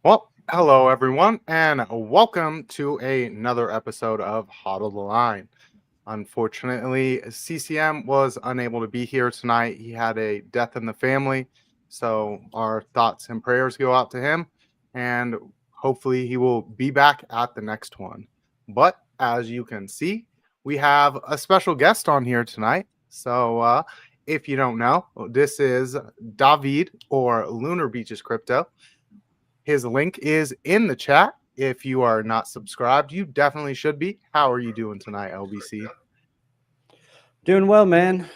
Well, hello everyone, and welcome to another episode of HODL the Line. Unfortunately, CCM was unable to be here tonight. He had a death in the family, so our thoughts and prayers go out to him, and hopefully he will be back at the next one. But as you can see, we have a special guest on here tonight. So if you don't know, this is David or Lunar Beaches Crypto. His link is in the chat. If you are not subscribed, you definitely should be. How are you doing tonight, LBC? Doing well, man.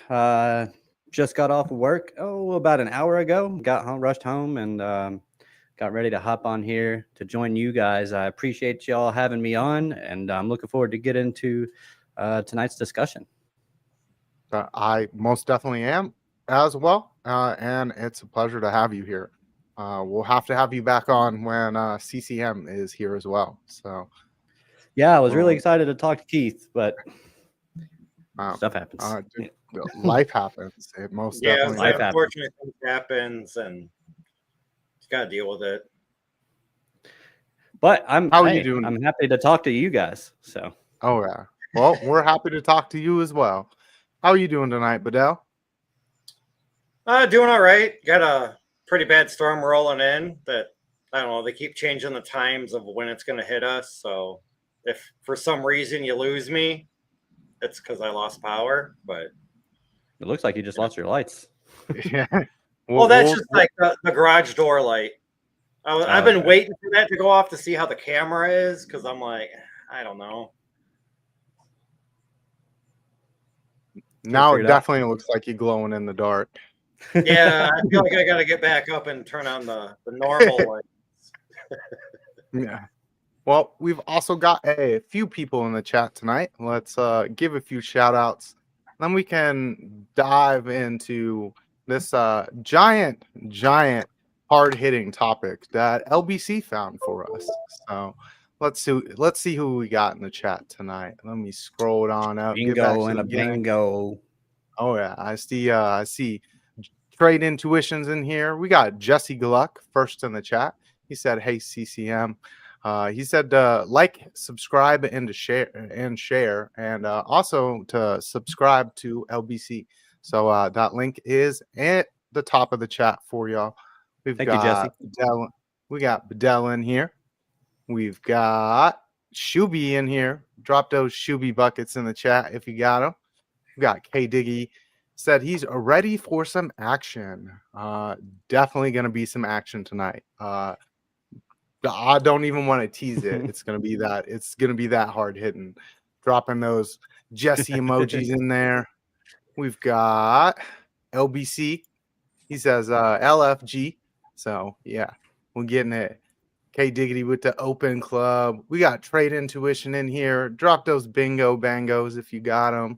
Just got off of work about an hour ago. Got home, rushed home, and got ready to hop on here to join you guys. I appreciate y'all having me on, and I'm looking forward to get into tonight's discussion. I most definitely am as well, and it's a pleasure to have you here. We'll have to have you back on when CCM is here as well. So, yeah, I was really excited to talk to Keith, but stuff happens. Life happens. It most definitely life unfortunate things happens, and you got to deal with it. But how are you doing? I'm happy to talk to you guys. So, oh yeah, well, we're happy to talk to you as well. How are you doing tonight, Bedell? Doing all right. Got a pretty bad storm rolling in that, I don't know, they keep changing the times of when it's going to hit us. So if for some reason you lose me, it's because I lost power. But it looks like you just lost your lights. Yeah. Well, that's just like the garage door light. I've been waiting for that to go off to see how the camera is, because I'm like, I don't know. Now it definitely looks like you're glowing in the dark. Yeah, I feel like I got to get back up and turn on the normal lights. Yeah. Well, we've also got a few people in the chat tonight. Let's give a few shout outs. Then we can dive into this giant, hard-hitting topic that LBC found for us. So let's see who we got in the chat tonight. Let me scroll it on up. Bingo and a bingo. Oh yeah, I see Trade Intuitions in here. We got Jesse Gluck first in the chat. He said, "Hey CCM." He said, "Like, subscribe, and share, and also to subscribe to LBC." So that link is at the top of the chat for y'all. Thank you, Jesse. We got Bedell in here. We've got Shuby in here. Drop those Shuby buckets in the chat if you got them. We got K Diggy. Said he's ready for some action. Definitely going to be some action tonight. I don't even want to tease it. It's going to be that. It's going to be that hard hitting. Dropping those Jesse emojis in there. We've got LBC. He says LFG. So yeah, we're getting it. K Diggity with the open club. We got Trade Intuition in here. Drop those bingo bangos if you got them.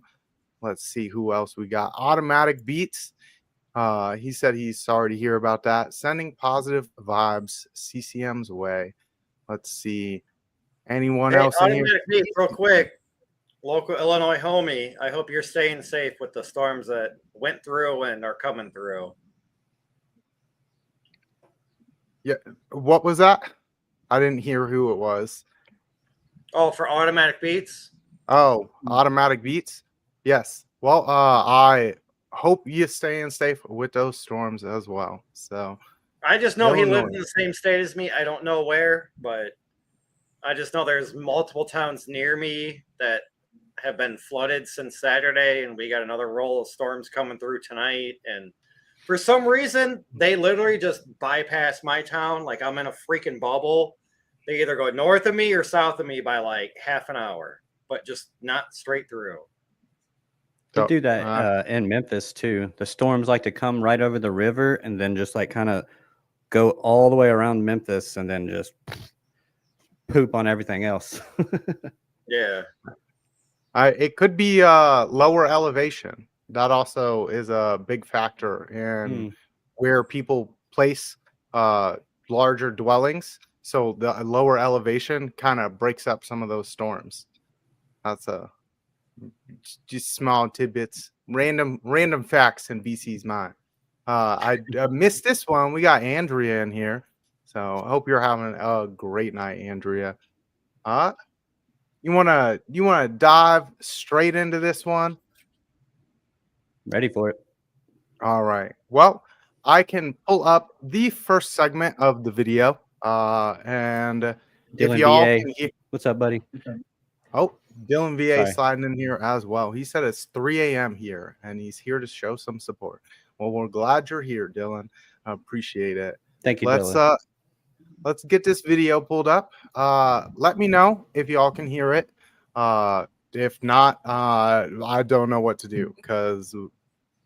Let's see who else we got. Automatic Beats. He said he's sorry to hear about that. Sending positive vibes CCM's way. Let's see. Anyone else in here? Automatic Beats, real quick. Local Illinois homie. I hope you're staying safe with the storms that went through and are coming through. Yeah. What was that? I didn't hear who it was. Oh, for Automatic Beats? Oh, Automatic Beats? Yes. Well, I hope you're staying safe with those storms as well. So I just know he lives in the same state as me. I don't know where, but I just know there's multiple towns near me that have been flooded since Saturday, and we got another roll of storms coming through tonight. And for some reason, they literally just bypass my town. Like I'm in a freaking bubble. They either go north of me or south of me by like half an hour, but just not straight through. They do that in Memphis too. The storms like to come right over the river and then just like kind of go all the way around Memphis and then just poop on everything else. Yeah. It could be lower elevation. That also is a big factor in where people place larger dwellings. So the lower elevation kind of breaks up some of those storms. That's just small tidbits, random facts in BC's mind. I missed this one. We got Andrea in here, so I hope you're having a great night, Andrea. You wanna dive straight into this one? Ready for it. All right. Well, I can pull up the first segment of the video. And if Dylan y'all VA. can hear, What's up, buddy? oh, Dylan VA Sorry. sliding in here as well. He said it's 3 a.m. here and he's here to show some support. Well, we're glad you're here, Dylan. I appreciate it. Thank you, Dylan. Let's get this video pulled up. Let me know if y'all can hear it. If not, I don't know what to do because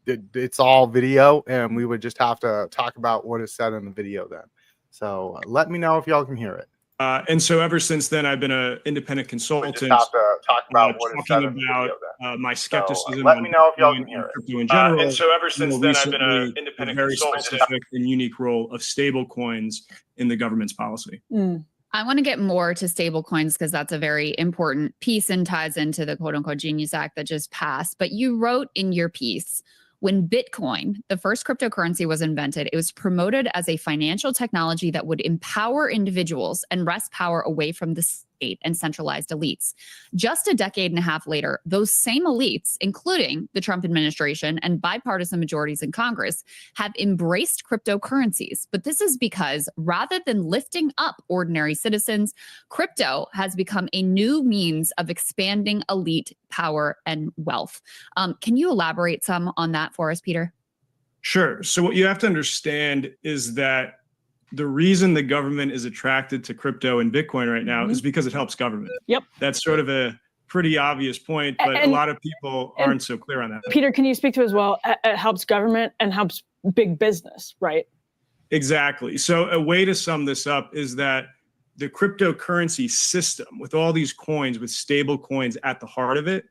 it's all video and we would just have to talk about what is said in the video then. So let me know if y'all can hear it. And so ever since then, I've been an independent consultant. We just have to talk about what is said talking in the video then. my skepticism. So, let me know if y'all can hear it. Crypto in general. And so ever since then, I've been an a independent very consultant. specific and unique role of stablecoins in the government's policy. I want to get more to stablecoins because that's a very important piece and ties into the quote unquote Genius Act that just passed. But you wrote in your piece, when Bitcoin, the first cryptocurrency, was invented, it was promoted as a financial technology that would empower individuals and wrest power away from the state and centralized elites. Just a decade and a half later, those same elites, including the Trump administration and bipartisan majorities in Congress, have embraced cryptocurrencies. But this is because rather than lifting up ordinary citizens, crypto has become a new means of expanding elite power and wealth. Can you elaborate some on that for us, Peter? Sure. So what you have to understand is that the reason the government is attracted to crypto and Bitcoin right now is because it helps government. Yep. That's sort of a pretty obvious point, but a lot of people aren't so clear on that. Peter, can you speak to as well? It helps government and helps big business, right? Exactly. So a way to sum this up is that the cryptocurrency system with all these coins, with stable coins at the heart of it,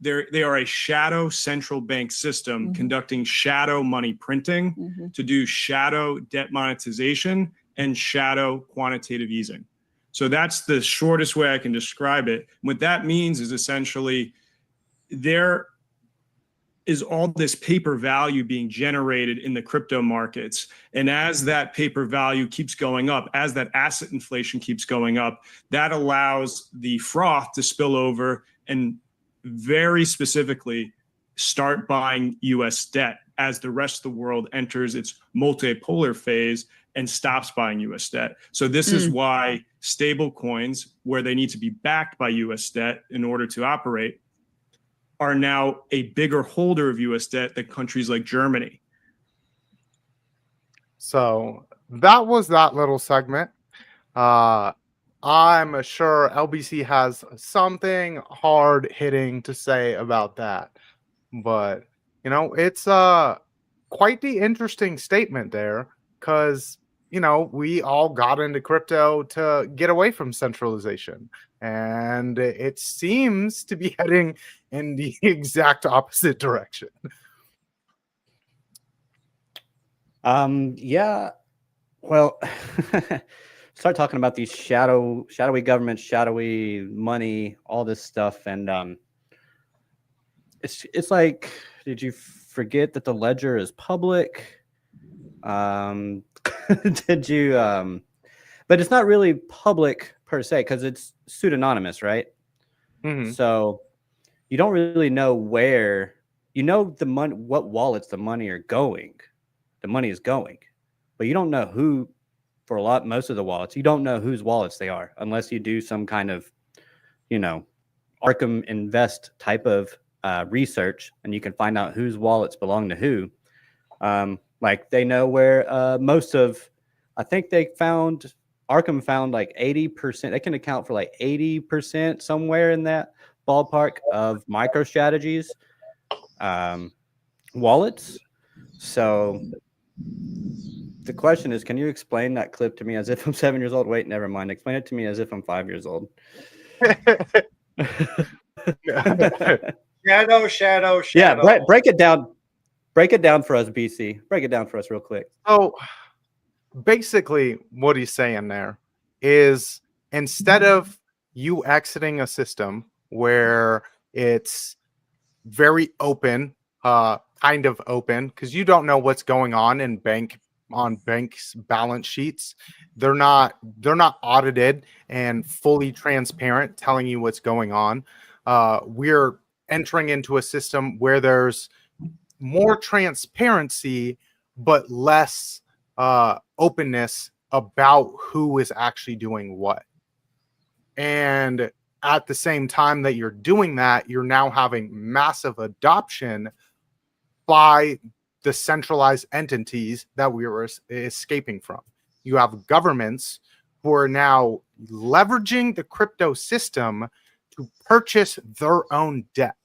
they are a shadow central bank system conducting shadow money printing to do shadow debt monetization and shadow quantitative easing. So that's the shortest way I can describe it. What that means is essentially there is all this paper value being generated in the crypto markets. And as that paper value keeps going up, as that asset inflation keeps going up, that allows the froth to spill over and very specifically start buying US debt as the rest of the world enters its multipolar phase and stops buying US debt. So this is why stable coins, where they need to be backed by US debt in order to operate, are now a bigger holder of US debt than countries like Germany. So that was that little segment. I'm sure LBC has something hard hitting to say about that. But, it's quite the interesting statement there because, we all got into crypto to get away from centralization. And it seems to be heading in the exact opposite direction. Yeah. Well, start talking about these shadowy governments, shadowy money, all this stuff, and it's like, did you forget that the ledger is public? Did you? But it's not really public per se because it's pseudonymous, right? So you don't really know where. You know the money, what wallets the money are going. The money is going, but you don't know who. For most of the wallets, you don't know whose wallets they are unless you do some kind of, Arkham Invest type of research, and you can find out whose wallets belong to who. Like they know where I think Arkham found like 80%. They can account for like 80% somewhere in that ballpark of MicroStrategy's wallets. So The question is, can you explain that clip to me as if I'm 7 years old? Wait, never mind. Explain it to me as if I'm 5 years old. Shadow. Yeah, break it down. Break it down for us, BC. Break it down for us real quick. So basically, what he's saying there is instead of you exiting a system where it's very open, kind of open, because you don't know what's going on banks' balance sheets. They're not audited and fully transparent, telling you what's going on. We're entering into a system where there's more transparency, but less openness about who is actually doing what. And at the same time that you're doing that, you're now having massive adoption by the centralized entities that we were escaping from. You have governments who are now leveraging the crypto system to purchase their own debt.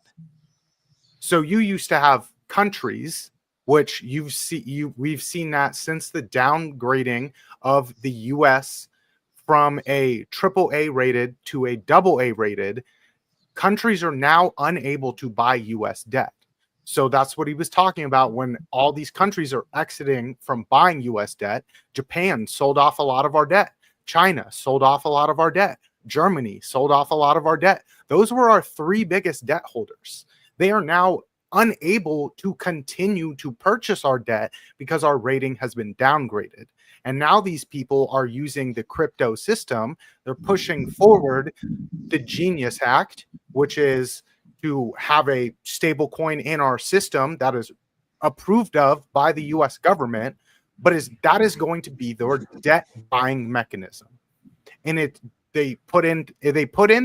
So you used to have countries, which we've seen that since the downgrading of the US from a AAA rated to a AA rated, countries are now unable to buy US debt. So that's what he was talking about when all these countries are exiting from buying US debt. Japan sold off a lot of our debt. China sold off a lot of our debt. Germany sold off a lot of our debt. Those were our three biggest debt holders. They are now unable to continue to purchase our debt because our rating has been downgraded. And now these people are using the crypto system. They're pushing forward the Genius Act, which is to have a stable coin in our system that is approved of by the US government, but that is going to be their debt buying mechanism. And they put in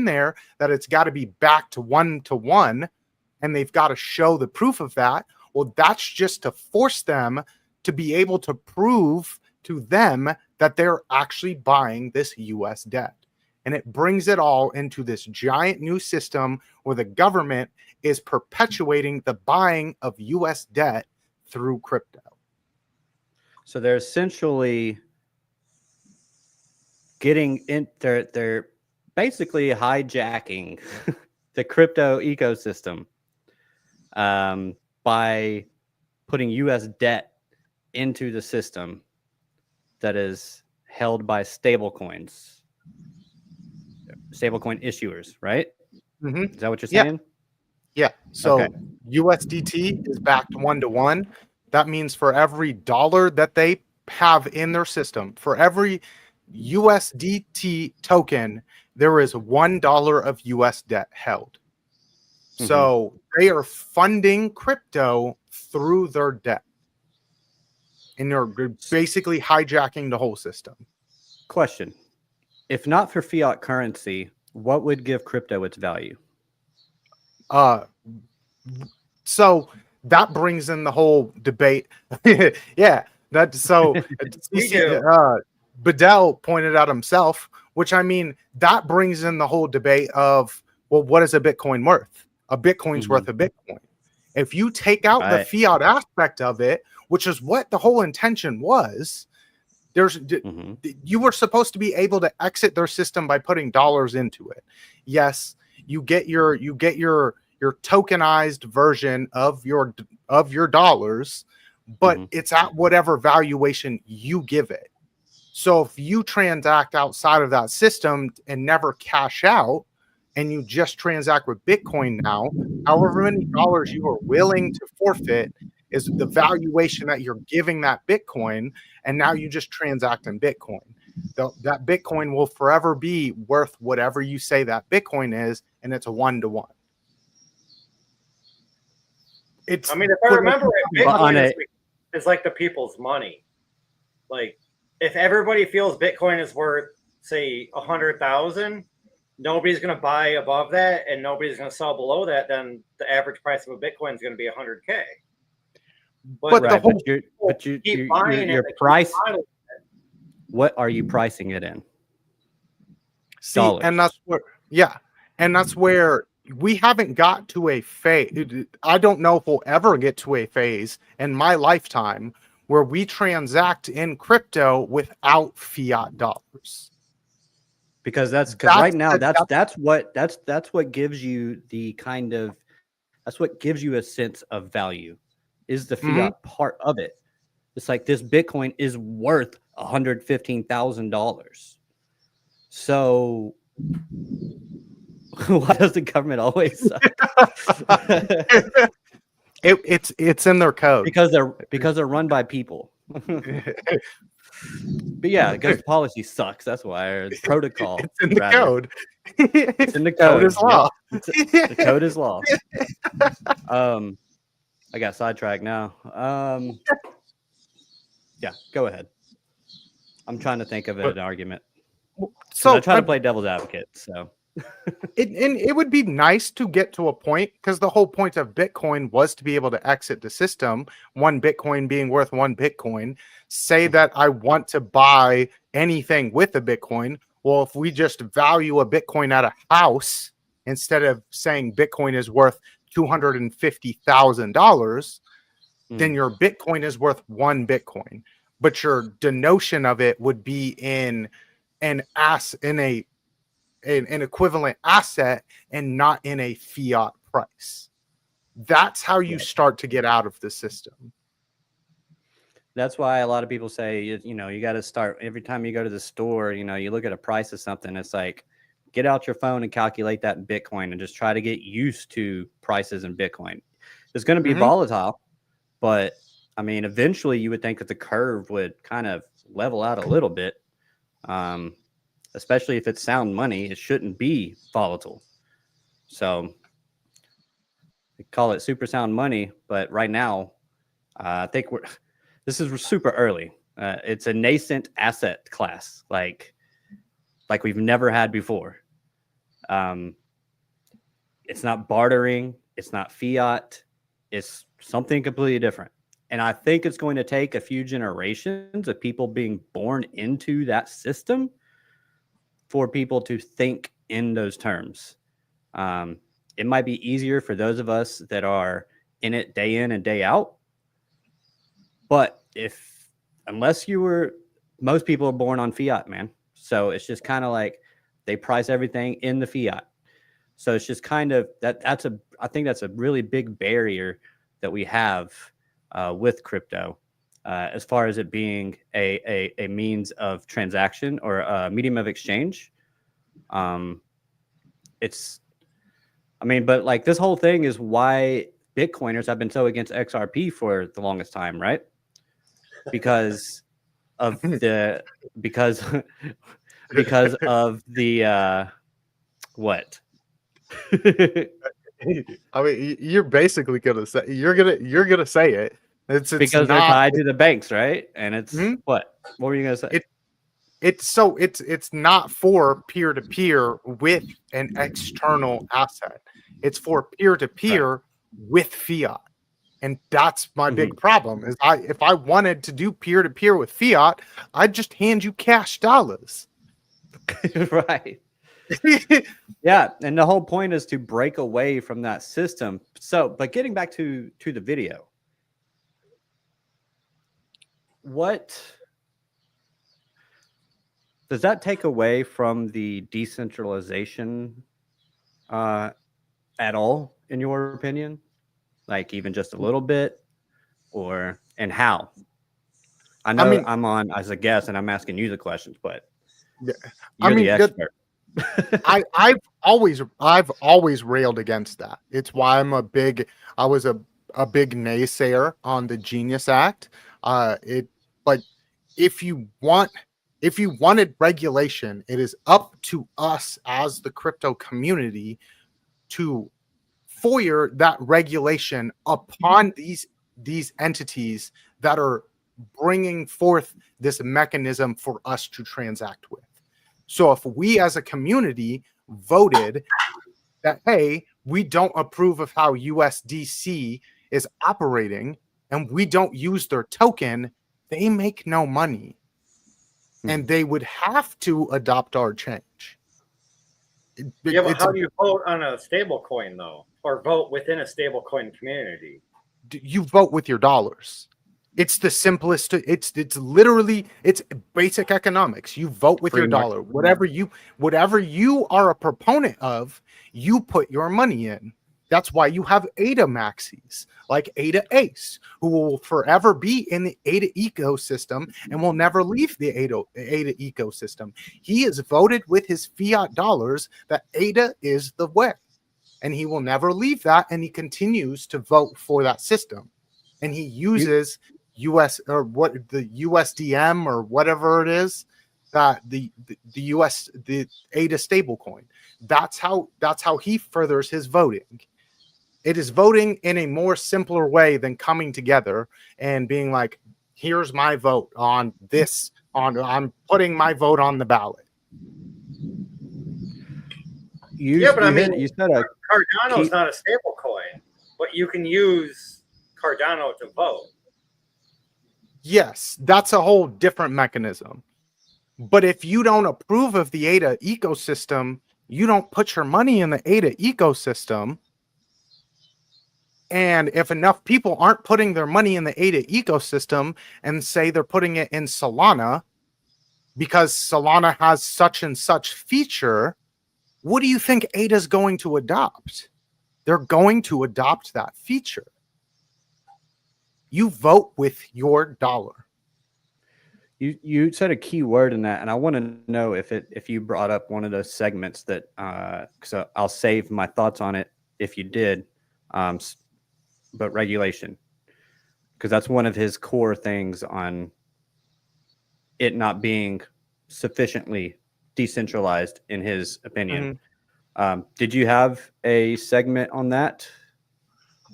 there that it's got to be backed 1-to-1, and they've got to show the proof of that. Well, that's just to force them to be able to prove to them that they're actually buying this US debt. And it brings it all into this giant new system where the government is perpetuating the buying of US debt through crypto. So they're essentially getting in, they're basically hijacking the crypto ecosystem by putting US debt into the system that is held by stablecoin issuers, right? Mm-hmm. Is that what you're saying? Yeah. So okay. USDT is backed 1-to-1. That means for every dollar that they have in their system, for every USDT token, there is $1 of US debt held. Mm-hmm. So they are funding crypto through their debt. And they're basically hijacking the whole system. Question. If not for fiat currency, what would give crypto its value? So that brings in the whole debate. Yeah. Bedell pointed out himself, which I mean, that brings in the whole debate of, well, what is a Bitcoin worth? A Bitcoin's worth a Bitcoin. If you take out the fiat aspect of it, which is what the whole intention was, you were supposed to be able to exit their system by putting dollars into it. Yes, you get your tokenized version of your dollars, but it's at whatever valuation you give it. So if you transact outside of that system and never cash out, and you just transact with Bitcoin now, however many dollars you are willing to forfeit is the valuation that you're giving that Bitcoin, and now you just transact in Bitcoin. That Bitcoin will forever be worth whatever you say that Bitcoin is, and it's a 1-to-1. If I remember it, Bitcoin is like the people's money. Like, if everybody feels Bitcoin is worth, say, 100,000, nobody's going to buy above that, and nobody's going to sell below that. Then the average price of a Bitcoin is going to be 100K. But your price. What are you pricing it in? See, dollars. And that's where we haven't got to a phase. I don't know if we'll ever get to a phase in my lifetime where we transact in crypto without fiat dollars. Because right now that's what gives you the kind of, that's what gives you a sense of value, is the fiat part of it. It's like this Bitcoin is worth $115,000. So why does the government always suck? It's in their code. Because they're run by people. But yeah, because the policy sucks. That's why. Or the protocol. It's in the code. It's in the code. Code is law. Yep. The code is law. I got sidetracked now. Yeah, go ahead. I'm trying to think of an argument. So I try to play devil's advocate. So it would be nice to get to a point, because the whole point of Bitcoin was to be able to exit the system, one Bitcoin being worth one Bitcoin. Say that I want to buy anything with a Bitcoin. Well, if we just value a Bitcoin at a house, instead of saying Bitcoin is worth $250,000, then your Bitcoin is worth one Bitcoin. But your denotion of it would be in an equivalent asset and not in a fiat price. That's how you start to get out of the system. That's why a lot of people say, you got to start every time you go to the store, you look at a price of something. It's like, get out your phone and calculate that in Bitcoin and just try to get used to prices in Bitcoin. It's going to be volatile, but I mean, eventually you would think that the curve would kind of level out a little bit. Especially if it's sound money, it shouldn't be volatile. So we call it super sound money, but right now, I think this is super early. It's a nascent asset class, like we've never had before. It's not bartering. It's not fiat. It's something completely different. And I think it's going to take a few generations of people being born into that system for people to think in those terms. It might be easier for those of us that are in it day in and day out. But most people are born on fiat, man. So it's just kind of like they price everything in the fiat. So it's just kind of I think that's a really big barrier that we have with crypto. As far as it being a means of transaction or a medium of exchange. But like this whole thing is why Bitcoiners have been so against XRP for the longest time, right? Because of the what? I mean, you're basically gonna say you're gonna say it. It's because they're tied to the banks, right? And it's what were you gonna say? It's not for peer-to-peer with an external asset. It's for peer-to-peer with fiat. And that's my big problem is if I wanted to do peer-to-peer with fiat, I'd just hand you cash dollars. Right. Yeah. And the whole point is to break away from that system. So, but getting back to the video, what does that take away from the decentralization at all, in your opinion? Like even just a little bit, and how? I know I'm on as a guest and I'm asking you the questions, but you're the expert. I've always railed against that. It's why I was a big naysayer on the Genius Act. If you wanted regulation, it is up to us as the crypto community to foyer that regulation upon these entities that are bringing forth this mechanism for us to transact with. So if we as a community voted that, hey, we don't approve of how USDC is operating and we don't use their token, they make no money. And they would have to adopt our change. But how do you vote on a stable coin, though? Or vote within a stable coin community? You vote with your dollars. It's the simplest. It's literally it's basic economics. You vote with Free your market. dollar. Whatever you are a proponent of, you put your money in. That's why you have ADA maxis like ADA Ace, who will forever be in the ADA ecosystem and will never leave the ADA ecosystem. He has voted with his fiat dollars that ADA is the way, and he will never leave that. And he continues to vote for that system, and he uses US or what the USDM or whatever it is, that the US the ADA stablecoin. That's how he furthers his voting. It is voting in a more simpler way than coming together and being like, here's my vote on this, I'm putting my vote on the ballot. You said Cardano's not a stable coin, but you can use Cardano to vote. Yes, that's a whole different mechanism. But if you don't approve of the ADA ecosystem, you don't put your money in the ADA ecosystem. And if enough people aren't putting their money in the ADA ecosystem and say they're putting it in Solana because Solana has such and such feature, what do you think ADA is going to adopt? They're going to adopt that feature. You vote with your dollar. You said a key word in that, and I want to know if you brought up one of those segments that so I'll save my thoughts on it if you did. But regulation, because that's one of his core things on it not being sufficiently decentralized, in his opinion. Did you have a segment on that?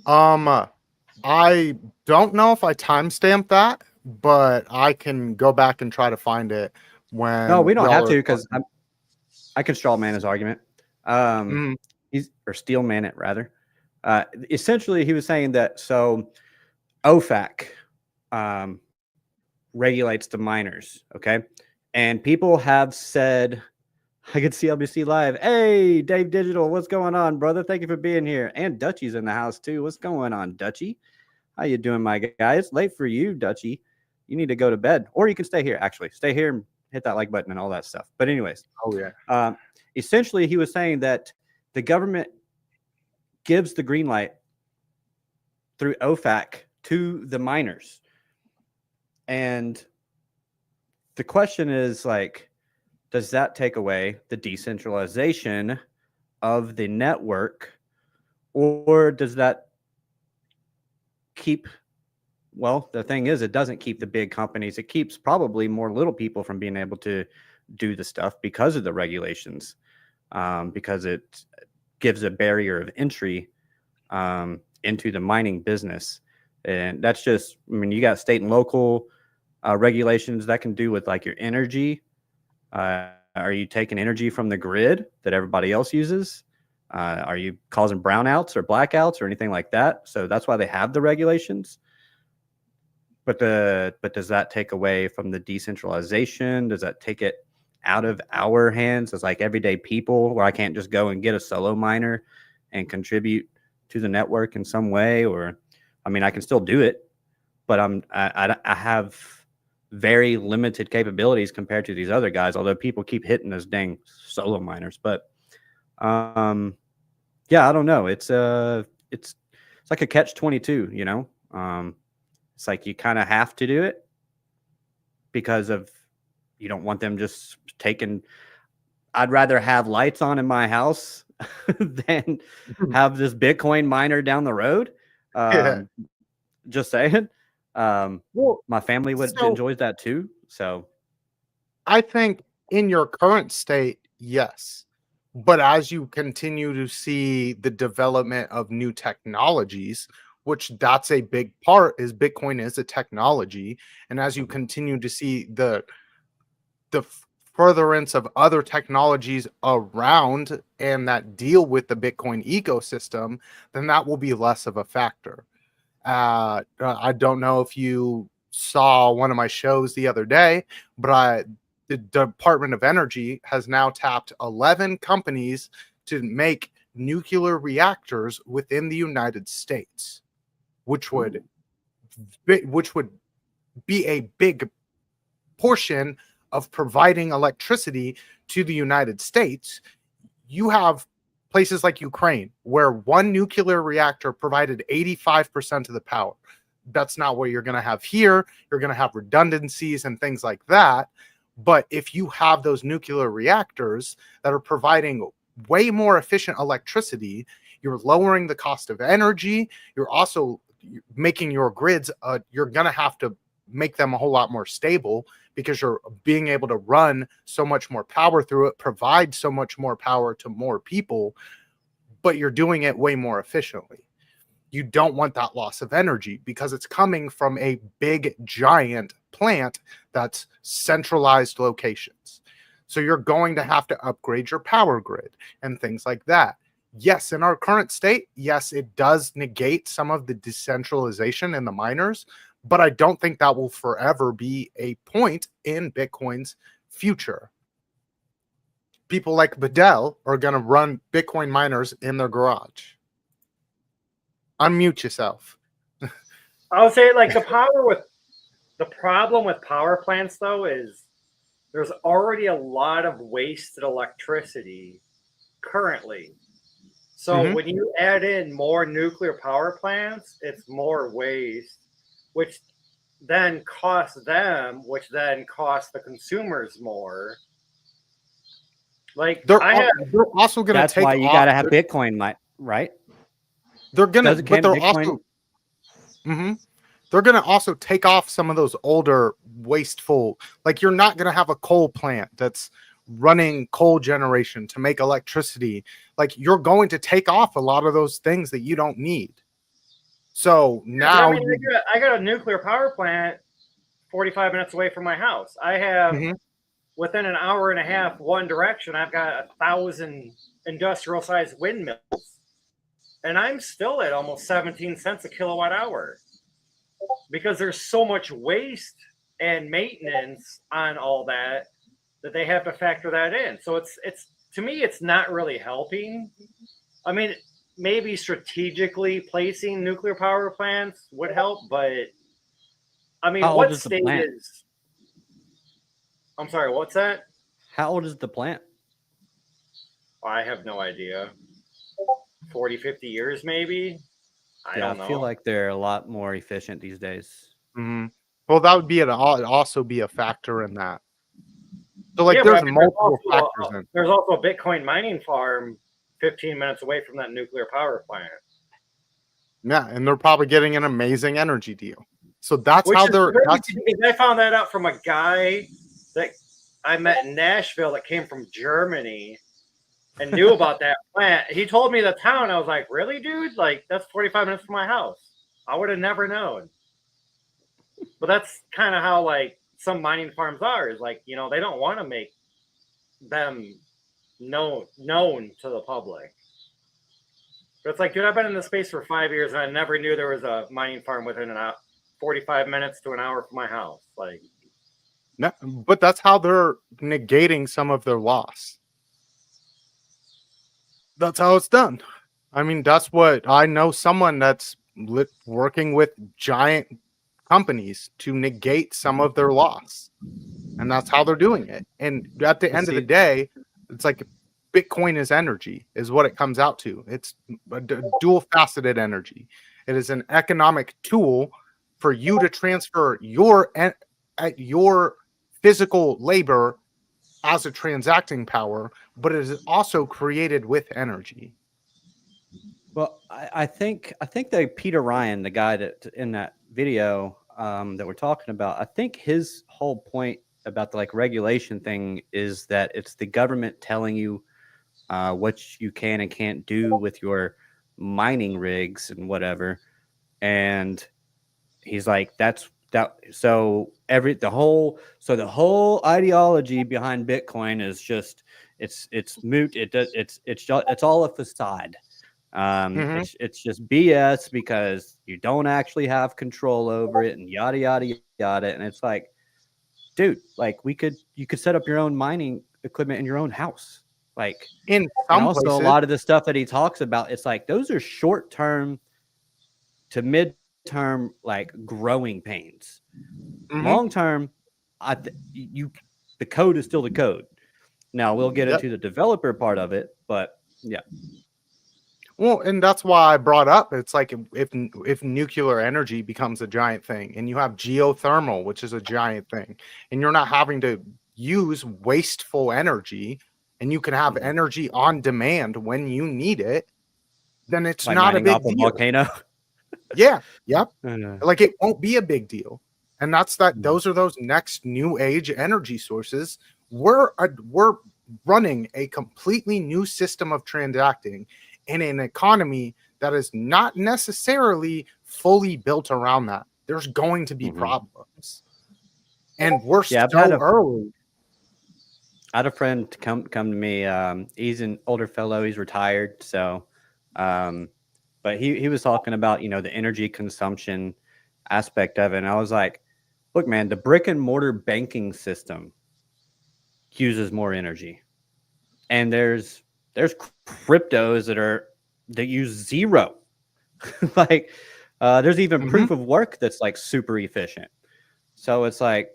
I don't know if I timestamped that, but I can go back and try to find it. No, we don't have to, because I can straw man his argument. He's or steel man it rather. Essentially, he was saying that so OFAC regulates the miners, okay? And people have said, I could see LBC Live. Hey, Dave Digital, what's going on, brother? Thank you for being here. And Dutchy's in the house too. What's going on, Dutchy? How you doing, my guy? It's late for you, Dutchy. You need to go to bed, or you can stay here. Actually, stay here and hit that like button and all that stuff. But anyways, essentially, he was saying that the government gives the green light through OFAC to the miners. And the question is, like, does that take away the decentralization of the network, or does that keep, well, the thing is, it doesn't keep the big companies. It keeps probably more little people from being able to do the stuff because of the regulations, because it gives a barrier of entry into the mining business. And that's just, I mean, you got state and local regulations that can do with like your energy. Are you taking energy from the grid that everybody else uses? Are you causing brownouts or blackouts or anything like that? So that's why they have the regulations. But does that take away from the decentralization? Does that take it out of our hands as like everyday people, where I can't just go and get a solo miner and contribute to the network in some way? Or, I mean, I can still do it, but I have very limited capabilities compared to these other guys, although people keep hitting those dang solo miners. But yeah, I don't know. It's like a catch-22, you know? It's like you kind of have to do it because of, you don't want them just taking. I'd rather have lights on in my house than have this Bitcoin miner down the road. Just saying. Well, my family enjoys that too. So I think in your current state, yes. But as you continue to see the development of new technologies, which that's a big part, is Bitcoin is a technology. And as you continue to see the furtherance of other technologies around and that deal with the Bitcoin ecosystem, then that will be less of a factor. I don't know if you saw one of my shows the other day, but the Department of Energy has now tapped 11 companies to make nuclear reactors within the United States, which would be a big portion of providing electricity to the United States. You have places like Ukraine, where one nuclear reactor provided 85% of the power. That's not what you're going to have here. You're going to have redundancies and things like that. But if you have those nuclear reactors that are providing way more efficient electricity, you're lowering the cost of energy. You're also making your grids, you're going to have to make them a whole lot more stable, because you're being able to run so much more power through it, provide so much more power to more people, but you're doing it way more efficiently. You don't want that loss of energy because it's coming from a big, giant plant that's centralized locations. So you're going to have to upgrade your power grid and things like that. Yes, in our current state, yes, it does negate some of the decentralization in the miners, but I don't think that will forever be a point in Bitcoin's future. People like Bedell are going to run Bitcoin miners in their garage. Unmute yourself. I would say, like, the problem with power plants, though, is there's already a lot of wasted electricity currently. So when you add in more nuclear power plants, it's more waste, which then costs them, which then costs the consumers more. Like, they're also going to take. That's why you got to have Bitcoin, right? They're gonna, but they're also. They're going to also take off some of those older wasteful, like, you're not going to have a coal plant that's running coal generation to make electricity. Like, you're going to take off a lot of those things that you don't need. So now I got a nuclear power plant 45 minutes away from my house. I have within an hour and a half, one direction, I've got 1,000 industrial sized windmills, and I'm still at almost 17 cents a kilowatt hour, because there's so much waste and maintenance on all that they have to factor that in. So it's to me, it's not really helping. I mean, maybe strategically placing nuclear power plants would help, but I mean, what state is? I'm sorry, what's that? How old is the plant? I have no idea. 40, 50 years maybe? I don't know. I feel like they're a lot more efficient these days. Well, that would be also be a factor in that. So, like, there's multiple factors in. There's also a Bitcoin mining farm 15 minutes away from that nuclear power plant. Yeah, and they're probably getting an amazing energy deal. So that's how they're. I found that out from a guy that I met in Nashville that came from Germany and knew about that plant. He told me the town. I was like, really, dude? Like, that's 45 minutes from my house. I would have never known. But that's kind of how, like, some mining farms are. Is like, you know, they don't want to make them known to the public. But it's like, dude, I've been in this space for 5 years and I never knew there was a mining farm within 45 minutes to an hour from my house. Like, no, but that's how they're negating some of their loss. That's how it's done. I mean, that's what I know. Someone that's working with giant companies to negate some of their loss, and that's how they're doing it. And at the end of the day, it's like Bitcoin is energy, is what it comes out to. It's a dual-faceted energy. It is an economic tool for you to transfer your physical labor as a transacting power, but it is also created with energy. Well, I think that Peter Ryan, the guy that in that video that we're talking about, I think his whole point about the like regulation thing is that it's the government telling you what you can and can't do with your mining rigs and whatever. And he's like, so the whole ideology behind Bitcoin is just it's moot. It's all a facade. It's just BS because you don't actually have control over it and yada yada yada. And it's like, dude, like you could set up your own mining equipment in your own house. Like, in some also places, a lot of the stuff that he talks about, it's like those are short term to mid term like growing pains. Long term, the code is still the code. Now we'll get into the developer part of it, but yeah. Well, and that's why I brought up it's like if nuclear energy becomes a giant thing, and you have geothermal, which is a giant thing, and you're not having to use wasteful energy, and you can have energy on demand when you need it, then it's like not a big deal. Volcano. Yeah, yep. Like it won't be a big deal, and that's that. Those are those next new age energy sources. We're running a completely new system of transacting in an economy that is not necessarily fully built around that. There's going to be problems, and we're so early. I had a friend come to me. He's an older fellow. He's retired, so, but he was talking about the energy consumption aspect of it, and I was like, look, man, the brick and mortar banking system uses more energy, and there's cryptos that use zero. Like there's even proof of work that's like super efficient. So it's like,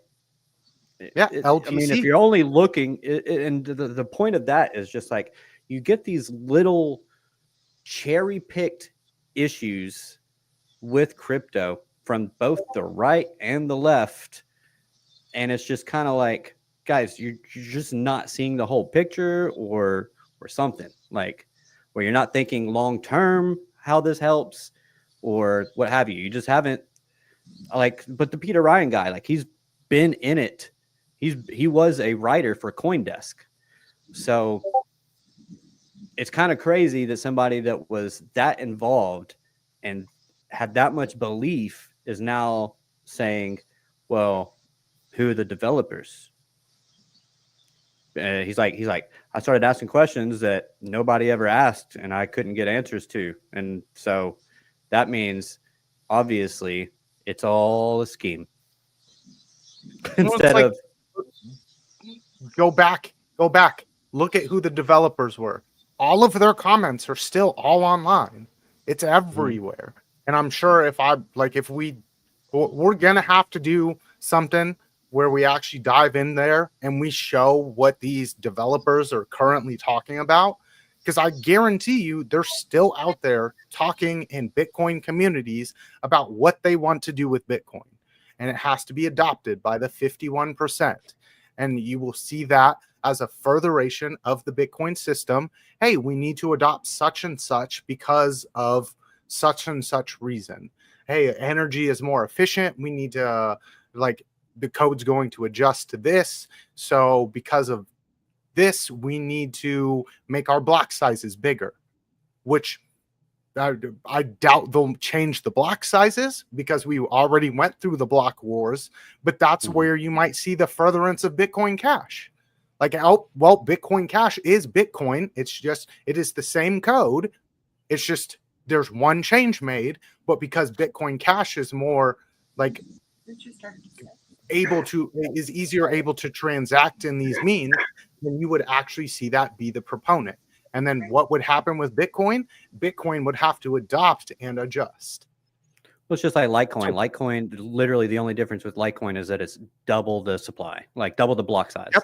LTC. I mean, if you're only looking, and the point of that is just like you get these little cherry picked issues with crypto from both the right and the left, and it's just kind of like, guys, you're just not seeing the whole picture, or something, like where you're not thinking long term how this helps or what have you. You just haven't, like, but the Peter Ryan guy, like, he's been in it. He was a writer for CoinDesk, so it's kind of crazy that somebody that was that involved and had that much belief is now saying, well, who are the developers? He's like, I started asking questions that nobody ever asked and I couldn't get answers to. And so that means obviously it's all a scheme. Instead of go back, look at who the developers were. All of their comments are still all online. It's everywhere. And I'm sure we're going to have to do something where we actually dive in there and we show what these developers are currently talking about, because I guarantee you they're still out there talking in Bitcoin communities about what they want to do with Bitcoin, and it has to be adopted by the 51%. And you will see that as a furtheration of the Bitcoin system. Hey, we need to adopt such and such because of such and such reason. Hey, energy is more efficient. We need to the code's going to adjust to this. So because of this, we need to make our block sizes bigger, which I doubt they'll change the block sizes because we already went through the block wars, but that's where you might see the furtherance of Bitcoin Cash. Like, oh, well, Bitcoin Cash is Bitcoin. It is the same code. It's just there's one change made, but because Bitcoin Cash is more like is easier able to transact in these means, then you would actually see that be the proponent. And then what would happen with Bitcoin? Bitcoin would have to adopt and adjust. Well, it's just like Litecoin. Litecoin, literally the only difference with Litecoin is that it's double the supply, like double the block size. Yep.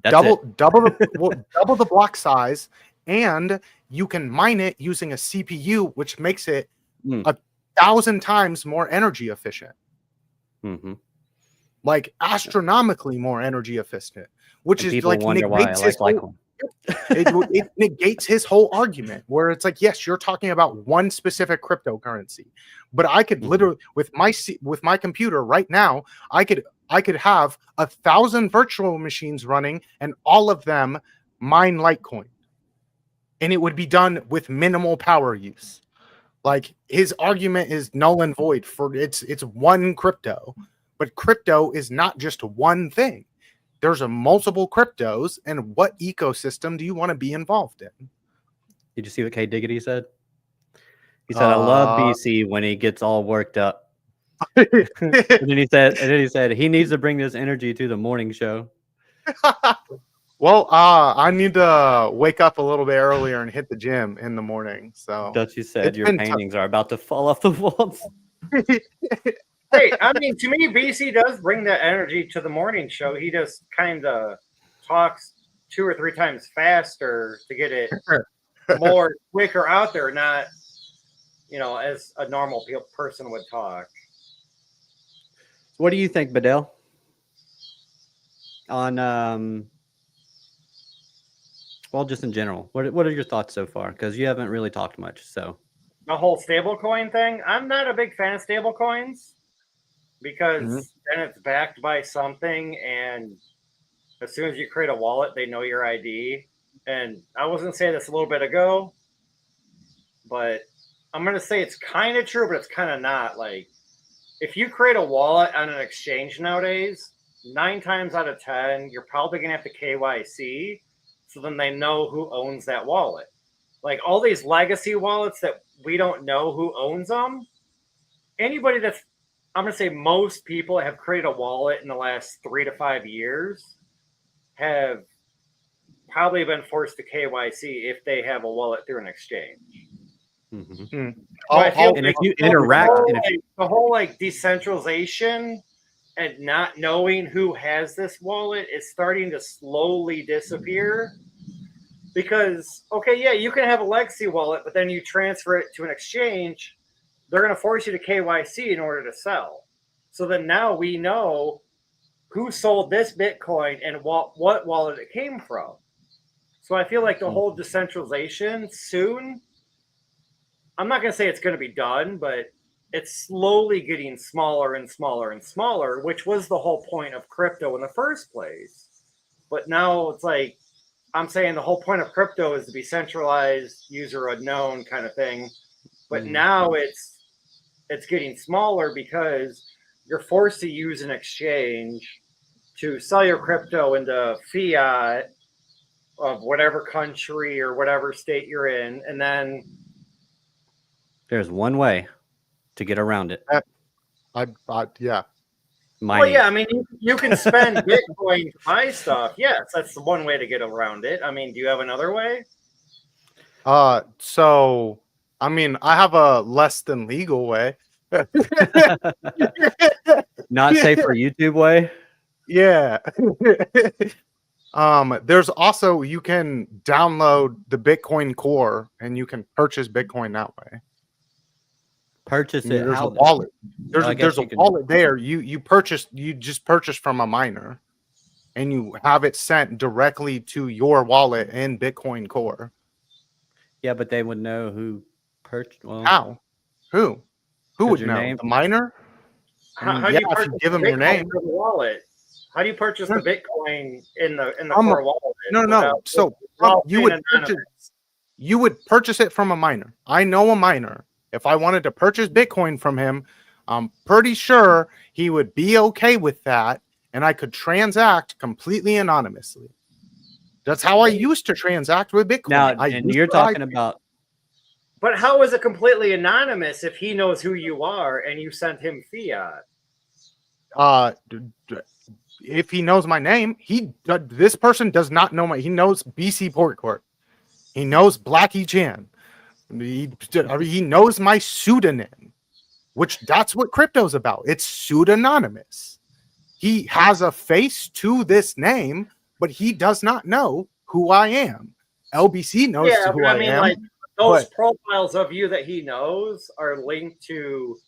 That's double the block size, and you can mine it using a CPU, which makes it 1,000 times more energy efficient. Like astronomically more energy efficient, which is like negates his whole, it negates his whole argument, where it's like, yes, you're talking about one specific cryptocurrency, but I could literally with my computer right now, I could have 1,000 virtual machines running and all of them mine Litecoin, and it would be done with minimal power use. Like, his argument is null and void for it's one crypto. But crypto is not just one thing. There's a multiple cryptos, and what ecosystem do you want to be involved in? Did you see what K Diggity said? He said, "I love BC when he gets all worked up." and then he said he needs to bring this energy to the morning show. Well, I need to wake up a little bit earlier and hit the gym in the morning. So Dutchy said your paintings are about to fall off the walls. Hey, I mean, to me, BC does bring that energy to the morning show. He just kind of talks 2 or 3 times faster to get it more quicker out there, not, as a normal person would talk. What do you think, Bedell? On well, just in general, what are your thoughts so far? Because you haven't really talked much. So The whole stablecoin thing, I'm not a big fan of stablecoins because then it's backed by something, and as soon as you create a wallet, they know your ID. And I was going to say this a little bit ago, but I'm going to say it's kind of true, but it's kind of not. Like, if you create a wallet on an exchange nowadays, 9 times out of 10, you're probably going to have to KYC. So then they know who owns that wallet. Like all these legacy wallets that we don't know who owns them. Anybody I'm going to say most people have created a wallet in the last 3 to 5 years have probably been forced to KYC if they have a wallet through an exchange. and Like if you interact, the whole like decentralization and not knowing who has this wallet is starting to slowly disappear. Because, okay, yeah, you can have a legacy wallet, but then you transfer it to an exchange, they're going to force you to KYC in order to sell. So then now we know who sold this Bitcoin and what wallet it came from. So I feel like the whole decentralization soon, I'm not going to say it's going to be done, but it's slowly getting smaller and smaller and smaller, which was the whole point of crypto in the first place. But now it's like, I'm saying the whole point of crypto is to be centralized, user unknown kind of thing. But now it's getting smaller because you're forced to use an exchange to sell your crypto into fiat of whatever country or whatever state you're in. And then there's one way to get around it. Yeah. Mining. Well, yeah, I mean, you can spend Bitcoin to buy stuff. Yes, that's the one way to get around it. I mean, do you have another way? So, I mean, I have a less than legal way. Not safe for YouTube way. Yeah. There's also, you can download the Bitcoin Core and you can purchase Bitcoin that way. Purchase it. There's a wallet. There's a wallet there. You just purchase from a miner and you have it sent directly to your wallet in Bitcoin Core. Yeah, but they would know who purchased. Well, how? Who would know? Name? The miner? How do you if you give them your name. The wallet. How do you purchase the Bitcoin in the core wallet? No. So you would purchase it from a miner. I know a miner. If I wanted to purchase Bitcoin from him, I'm pretty sure he would be okay with that, and I could transact completely anonymously. That's how I used to transact with Bitcoin. Now, and you're talking about. But how is it completely anonymous if he knows who you are and you sent him fiat? If he knows my name, this person does not know he knows BC Port Court. He knows Blackie Chan. He knows my pseudonym, which that's what crypto's about. It's pseudonymous. He has a face to this name, but he does not know who I am. LBC knows who I am. Like those profiles of you that he knows are linked to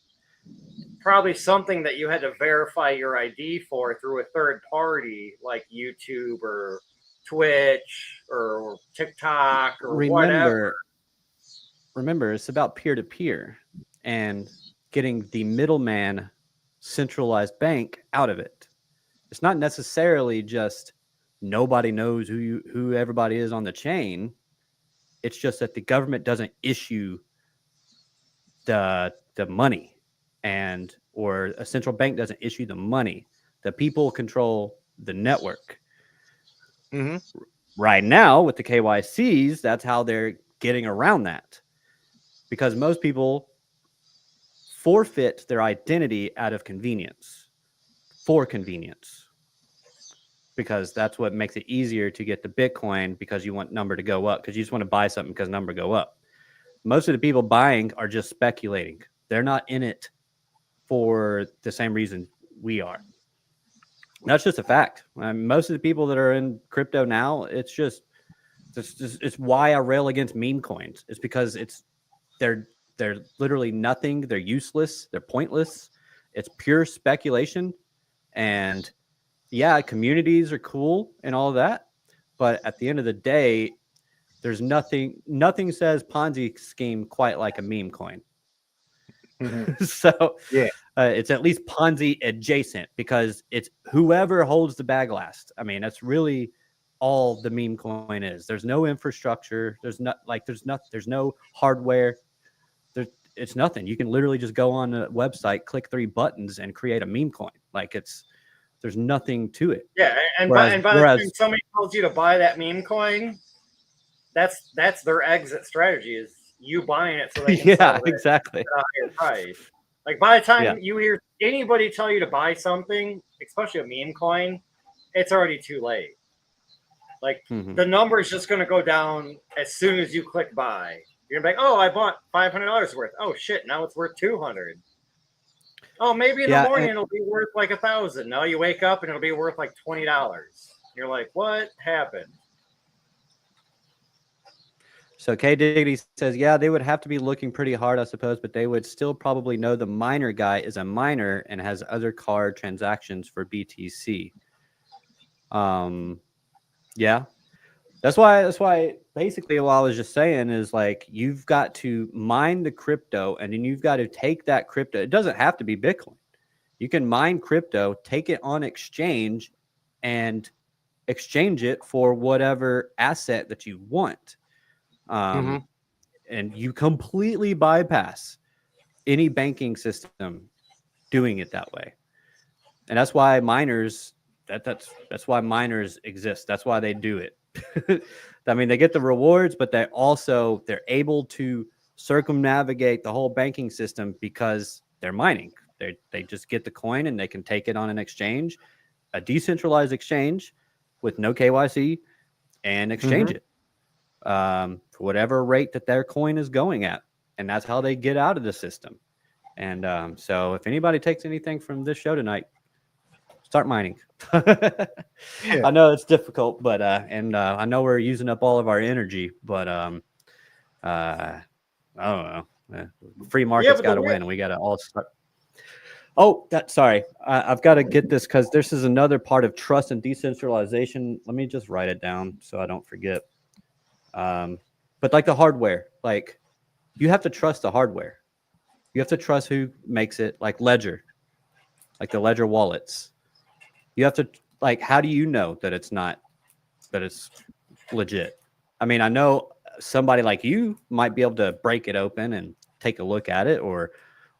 probably something that you had to verify your ID for through a third party, like YouTube or Twitch or TikTok or whatever. Remember, it's about peer-to-peer and getting the middleman centralized bank out of it. It's not necessarily just nobody knows who everybody is on the chain. It's just that the government doesn't issue the money, or a central bank doesn't issue the money. The people control the network. Right now, with the KYCs, that's how they're getting around that. Because most people forfeit their identity out of convenience, for convenience. Because that's what makes it easier to get the Bitcoin, because you want number to go up, because you just want to buy something because number go up. Most of the people buying are just speculating. They're not in it for the same reason we are. That's just a fact. Most of the people that are in crypto now, it's why I rail against meme coins. It's because they're literally nothing. They're useless. They're pointless. It's pure speculation. And yeah, communities are cool and all of that, but at the end of the day, there's nothing says Ponzi scheme quite like a meme coin. So Yeah. It's at least Ponzi adjacent because it's whoever holds the bag last. I mean, that's really all the meme coin is. There's no infrastructure. There's no hardware. It's nothing. You can literally just go on a website, click 3 buttons, and create a meme coin. Like there's nothing to it. Yeah, and by the time somebody tells you to buy that meme coin, that's their exit strategy, is you buying it so they can sell it exactly at a higher price. Like by the time you hear anybody tell you to buy something, especially a meme coin, it's already too late. Like the number is just going to go down as soon as you click buy. You're gonna be like, oh, I bought $500 worth. Oh shit, now it's worth $200. Oh, maybe in the morning it'll be worth like $1,000. Now you wake up and it'll be worth like $20. You're like, what happened? So K Diggity says, yeah, they would have to be looking pretty hard, I suppose, but they would still probably know the miner guy is a miner and has other card transactions for BTC. Yeah. That's why basically what I was just saying is, like, you've got to mine the crypto and then you've got to take that crypto. It doesn't have to be Bitcoin. You can mine crypto, take it on exchange, and exchange it for whatever asset that you want. And you completely bypass any banking system doing it that way. And that's why miners, that's why miners exist. That's why they do it. I mean, they get the rewards, but they're able to circumnavigate the whole banking system because they're mining. They just get the coin and they can take it on an exchange, a decentralized exchange with no KYC, and exchange it for whatever rate that their coin is going at. And that's how they get out of the system. And so if anybody takes anything from this show tonight, start mining. I know it's difficult, but I know we're using up all of our energy, but I don't know. Free market's got to win, and we got to all start. Oh, sorry. I've got to get this because this is another part of trust and decentralization. Let me just write it down so I don't forget. But like the hardware, like you have to trust the hardware. You have to trust who makes it, like Ledger, like the Ledger wallets. You have to, like, how do you know that it's legit? I mean, I know somebody like you might be able to break it open and take a look at it or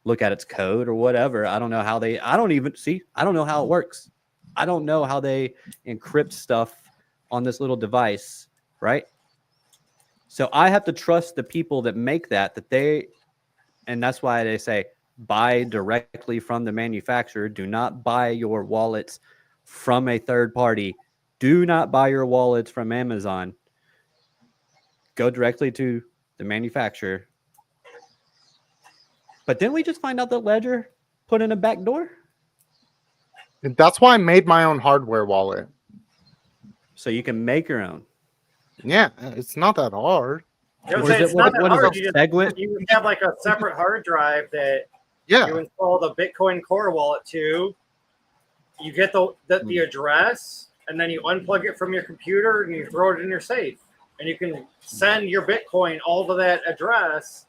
look at its code or whatever. I don't know how I don't know how it works. I don't know how they encrypt stuff on this little device, right? So I have to trust the people that make that and that's why they say buy directly from the manufacturer. Do not buy your wallets from a third party. Do not buy your wallets from Amazon. Go directly to the manufacturer. But then we just find out that Ledger put in a back door. That's why I made my own hardware wallet. So you can make your own. Yeah, it's not that hard. What is it? SegWit? You can have like a separate hard drive that you install the Bitcoin Core wallet to. You get the address, and then you unplug it from your computer and you throw it in your safe. And you can send your Bitcoin all to that address.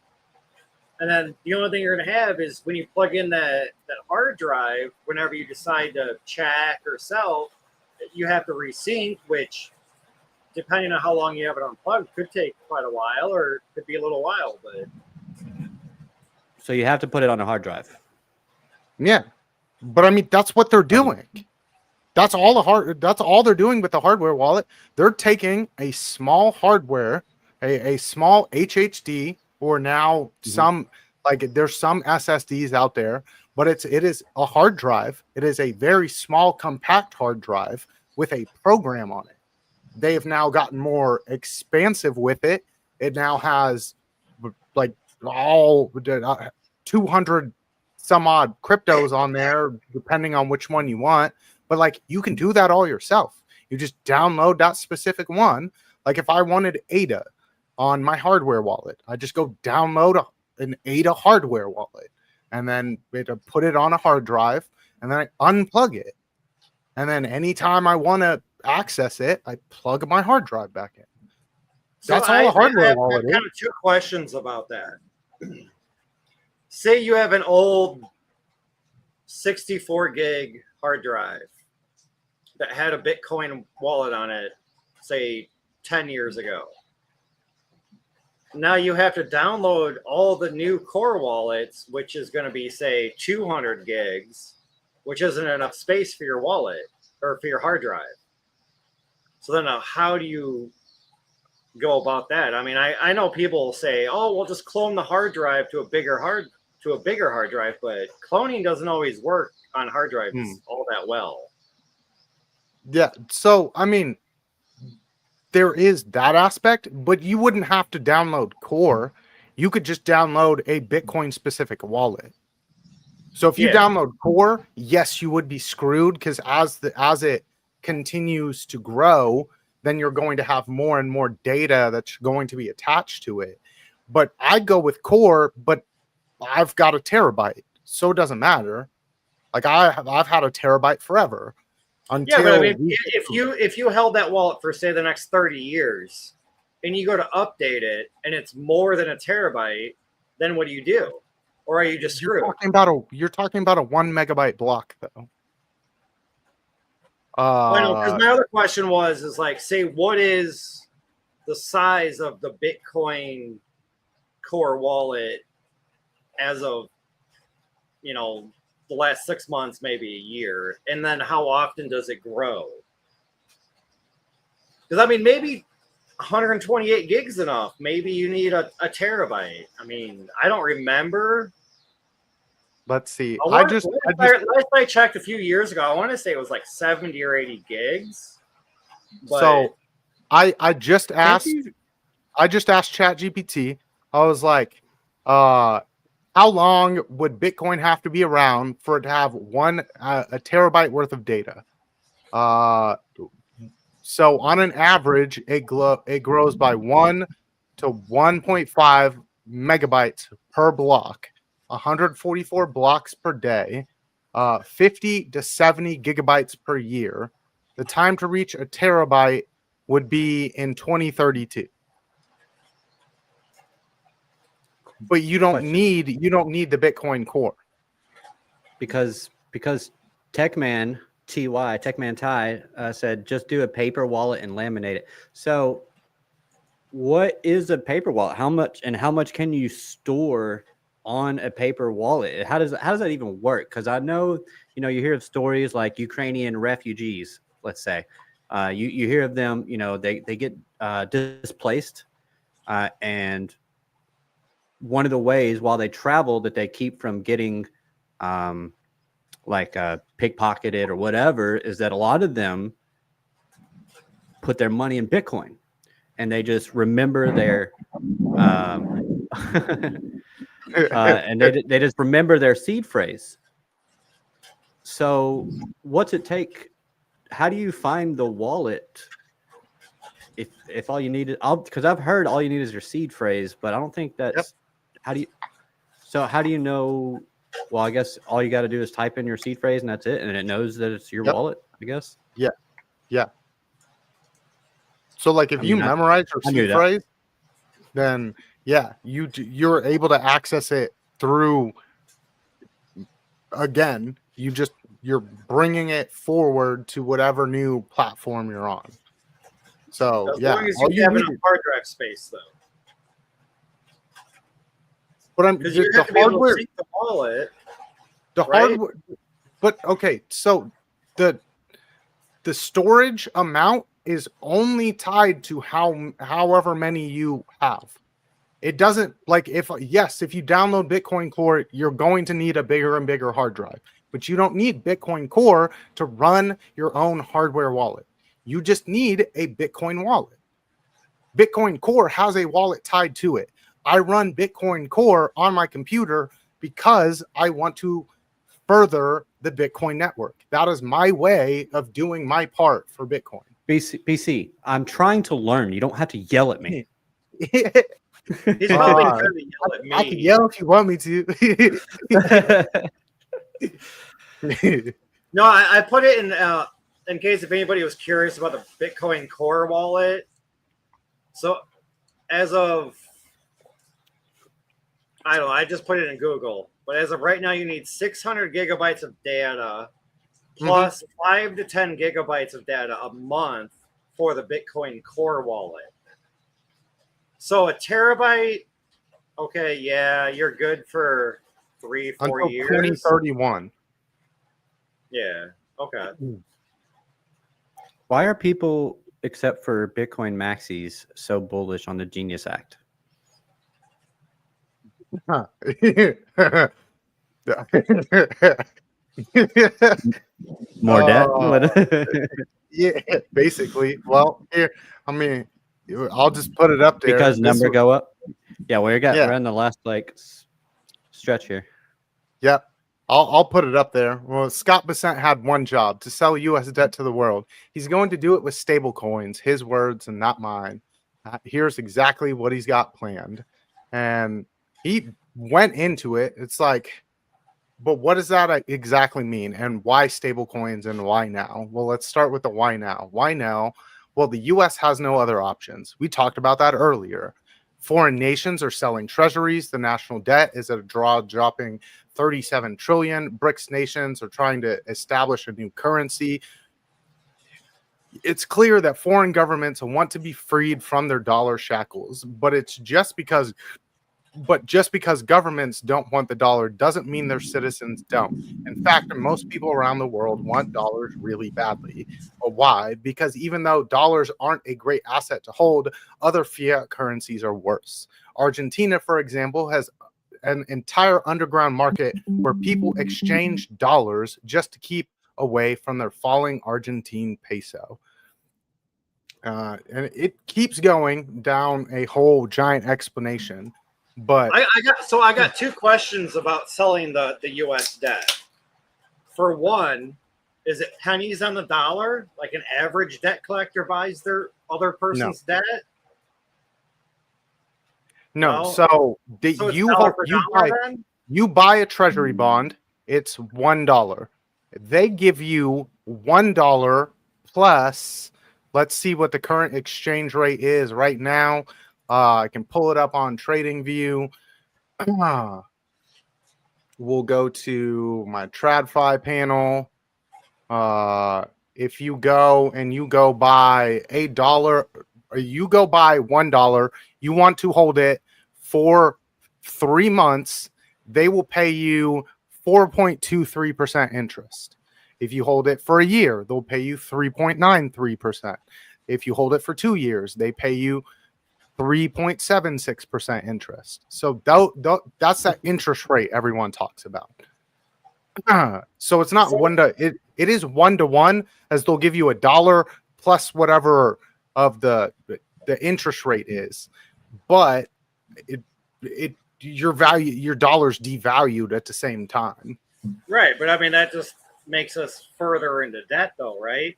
And then the only thing you're going to have is when you plug in that hard drive, whenever you decide to check or sell, you have to resync, which, depending on how long you have it unplugged, could take quite a while or it could be a little while. But so you have to put it on a hard drive. Yeah. But I mean, that's what they're doing. That's all they're doing with the hardware wallet. They're taking a small hardware, a small HHD, or now some, like, there's some SSDs out there, but it is a hard drive. It is a very small, compact hard drive with a program on it. They have now gotten more expansive with it. It now has like all 200 some odd cryptos on there, depending on which one you want. But like, you can do that all yourself. You just download that specific one. Like if I wanted ADA on my hardware wallet, I just go download an ADA hardware wallet, and then put it on a hard drive, and then I unplug it. And then anytime I want to access it, I plug my hard drive back in. That's all a hardware wallet is. Kind of two questions about that. Say you have an old 64 gig hard drive that had a Bitcoin wallet on it, say 10 years ago. Now you have to download all the new core wallets, which is going to be, say, 200 gigs, which isn't enough space for your wallet or for your hard drive. So then how do you go about that? I mean, I know people say, oh, we'll just clone the hard drive to a bigger hard drive, but cloning doesn't always work on hard drives all that well. Yeah. So, I mean, there is that aspect, but you wouldn't have to download core. You could just download a Bitcoin specific wallet. So if you download core, yes, you would be screwed, because as it continues to grow, then you're going to have more and more data that's going to be attached to it. But I go with core, but I've got a terabyte, so it doesn't matter. Like I've had a terabyte forever. But I mean, if you held that wallet for, say, the next 30 years, and you go to update it, and it's more than a terabyte, then what do you do? Or are you just screwed? You're talking about a 1 megabyte block, though. I know, because my other question is like, say, what is the size of the Bitcoin core wallet as of, the last 6 months, maybe a year, and then how often does it grow? Because I mean, maybe 128 gigs enough. Maybe you need a terabyte. I mean, I don't remember. Let's see. Last I checked a few years ago, I want to say it was like 70 or 80 gigs. But so I just asked ChatGPT. I was like, how long would Bitcoin have to be around for it to have a terabyte worth of data? So on an average, it grows by 1 to 1.5 megabytes per block, 144 blocks per day, 50 to 70 gigabytes per year. The time to reach a terabyte would be in 2032. But you don't need the Bitcoin core, because Techman Ty said just do a paper wallet and laminate it. So what is a paper wallet? How much can you store on a paper wallet? How does that even work? Because I know you hear of stories like Ukrainian refugees, let's say. You hear of them, they get displaced, and one of the ways while they travel that they keep from getting pickpocketed or whatever is that a lot of them put their money in Bitcoin, and they just remember their and they just remember their seed phrase. So what's it take? How do you find the wallet if all you need is, because I've heard all you need is your seed phrase, but I don't think that's how do you know? Well, I guess all you got to do is type in your seed phrase and that's it, and it knows that it's your wallet, I guess. Yeah. So like if you memorize your seed phrase, then you're able to access it through, again, you're bringing it forward to whatever new platform you're on. So as long as you have enough hard drive space, though. But the hardware, the wallet, hardware. But okay, so the storage amount is only tied to however many you have. It doesn't, like, if you download Bitcoin Core, you're going to need a bigger and bigger hard drive, but you don't need Bitcoin Core to run your own hardware wallet. You just need a Bitcoin wallet. Bitcoin Core has a wallet tied to it. I run Bitcoin Core on my computer because I want to further the Bitcoin network. That is my way of doing my part for Bitcoin. BC, I'm trying to learn. You don't have to yell at me. He's probably trying to yell at me. I can yell if you want me to. No, I put it in case if anybody was curious about the Bitcoin Core wallet. So as of, I don't know, I just put it in Google. But as of right now, you need 600 gigabytes of data plus 5 to 10 gigabytes of data a month for the Bitcoin Core wallet. So a terabyte, okay, yeah, you're good for 3-4 Until years. 2031. Yeah, okay. Why are people, except for Bitcoin maxis, so bullish on the Genius Act? Huh. More debt? Yeah, basically. Well, here, I mean, I'll just put it up there. Because This number was- go up? Yeah, we're Yeah. in the last stretch here. Yep. I'll put it up there. Well, Scott Bessent had one job, to sell U.S. debt to the world. He's going to do it with stable coins, his words and not mine. Here's exactly what he's got planned. And he went into it. It's like, but what does that exactly mean? And why stable coins and why now? Well, let's start with the why now. Why now? Well, the U.S. has no other options. We talked about that earlier. Foreign nations are selling treasuries. The national debt is at a draw, dropping 37 trillion. BRICS nations are trying to establish a new currency. It's clear that foreign governments want to be freed from their dollar shackles, but just because governments don't want the dollar doesn't mean their citizens don't. In fact, most people around the world want dollars really badly. But why? Because even though dollars aren't a great asset to hold, other fiat currencies are worse. Argentina, for example, has an entire underground market where people exchange dollars just to keep away from their falling Argentine peso. And it keeps going down a whole giant explanation. But I got two questions about selling the U.S. debt. For one, is it pennies on the dollar, like an average debt collector buys their other person's debt? No. So you buy a treasury bond. It's $1. They give you $1 plus. Let's see what the current exchange rate is right now. I can pull it up on TradingView. We'll go to my TradFi panel. If you go and you go buy $1, or you go buy $1, you want to hold it for 3 months, they will pay you 4.23% interest. If you hold it for a year, they'll pay you 3.93%. If you hold it for 2 years, they pay you 3.76% interest. So that's that interest rate everyone talks about. So it's not it is 1-to-1, as they'll give you $1 plus whatever of the interest rate is, but your dollar's devalued at the same time. Right, but I mean that just makes us further into debt, though, right?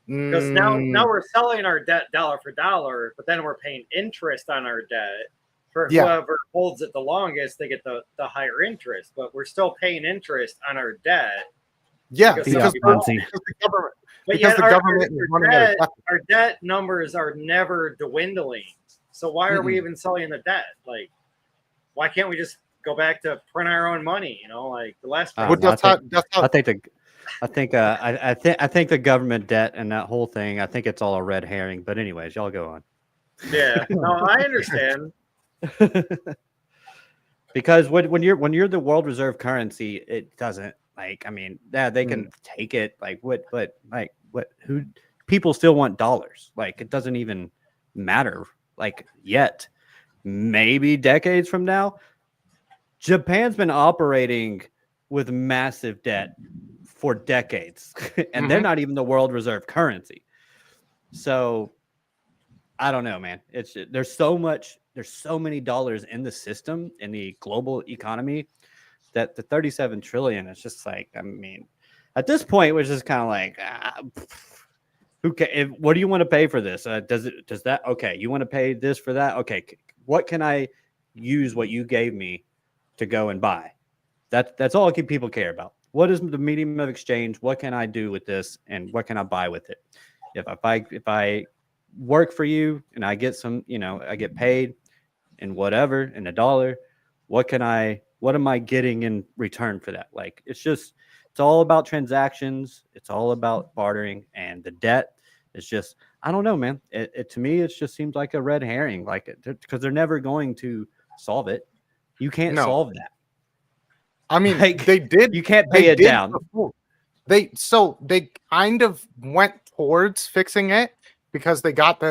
Because now we're selling our debt dollar for dollar, but then we're paying interest on our debt. For whoever holds it the longest, they get the higher interest, but we're still paying interest on our debt. Yeah, because the government. But yet our debt numbers are never dwindling. So why are we even selling the debt? Like, why can't we just go back to print our own money? You know, like the last. I think the government debt and that whole thing, I think it's all a red herring. But anyways, y'all go on. Yeah, no, I understand. Because when you're the world reserve currency, it doesn't, like, I mean, yeah, they can take it, like, who people still want dollars. Like, it doesn't even matter, like, yet. Maybe decades from now. Japan's been operating with massive debt for decades, and they're not even the world reserve currency. So I don't know, man. There's so many dollars in the system, in the global economy, that the 37 trillion is just like, I mean, at this point, we're just kind of like, what do you want to pay for this? Does that, okay, you want to pay this for that? Okay, what can I use what you gave me to go and buy? That's all people care about. What is the medium of exchange? What can I do with this? And what can I buy with it? If I work for you and I get some, I get paid in whatever, in a dollar, what am I getting in return for that? Like, it's all about transactions. It's all about bartering, and the debt is just, I don't know, man. It to me, it just seems like a red herring, like, because they're never going to solve it. You can't solve that. I mean, like, they did. You can't pay it down. Before. They kind of went towards fixing it because they got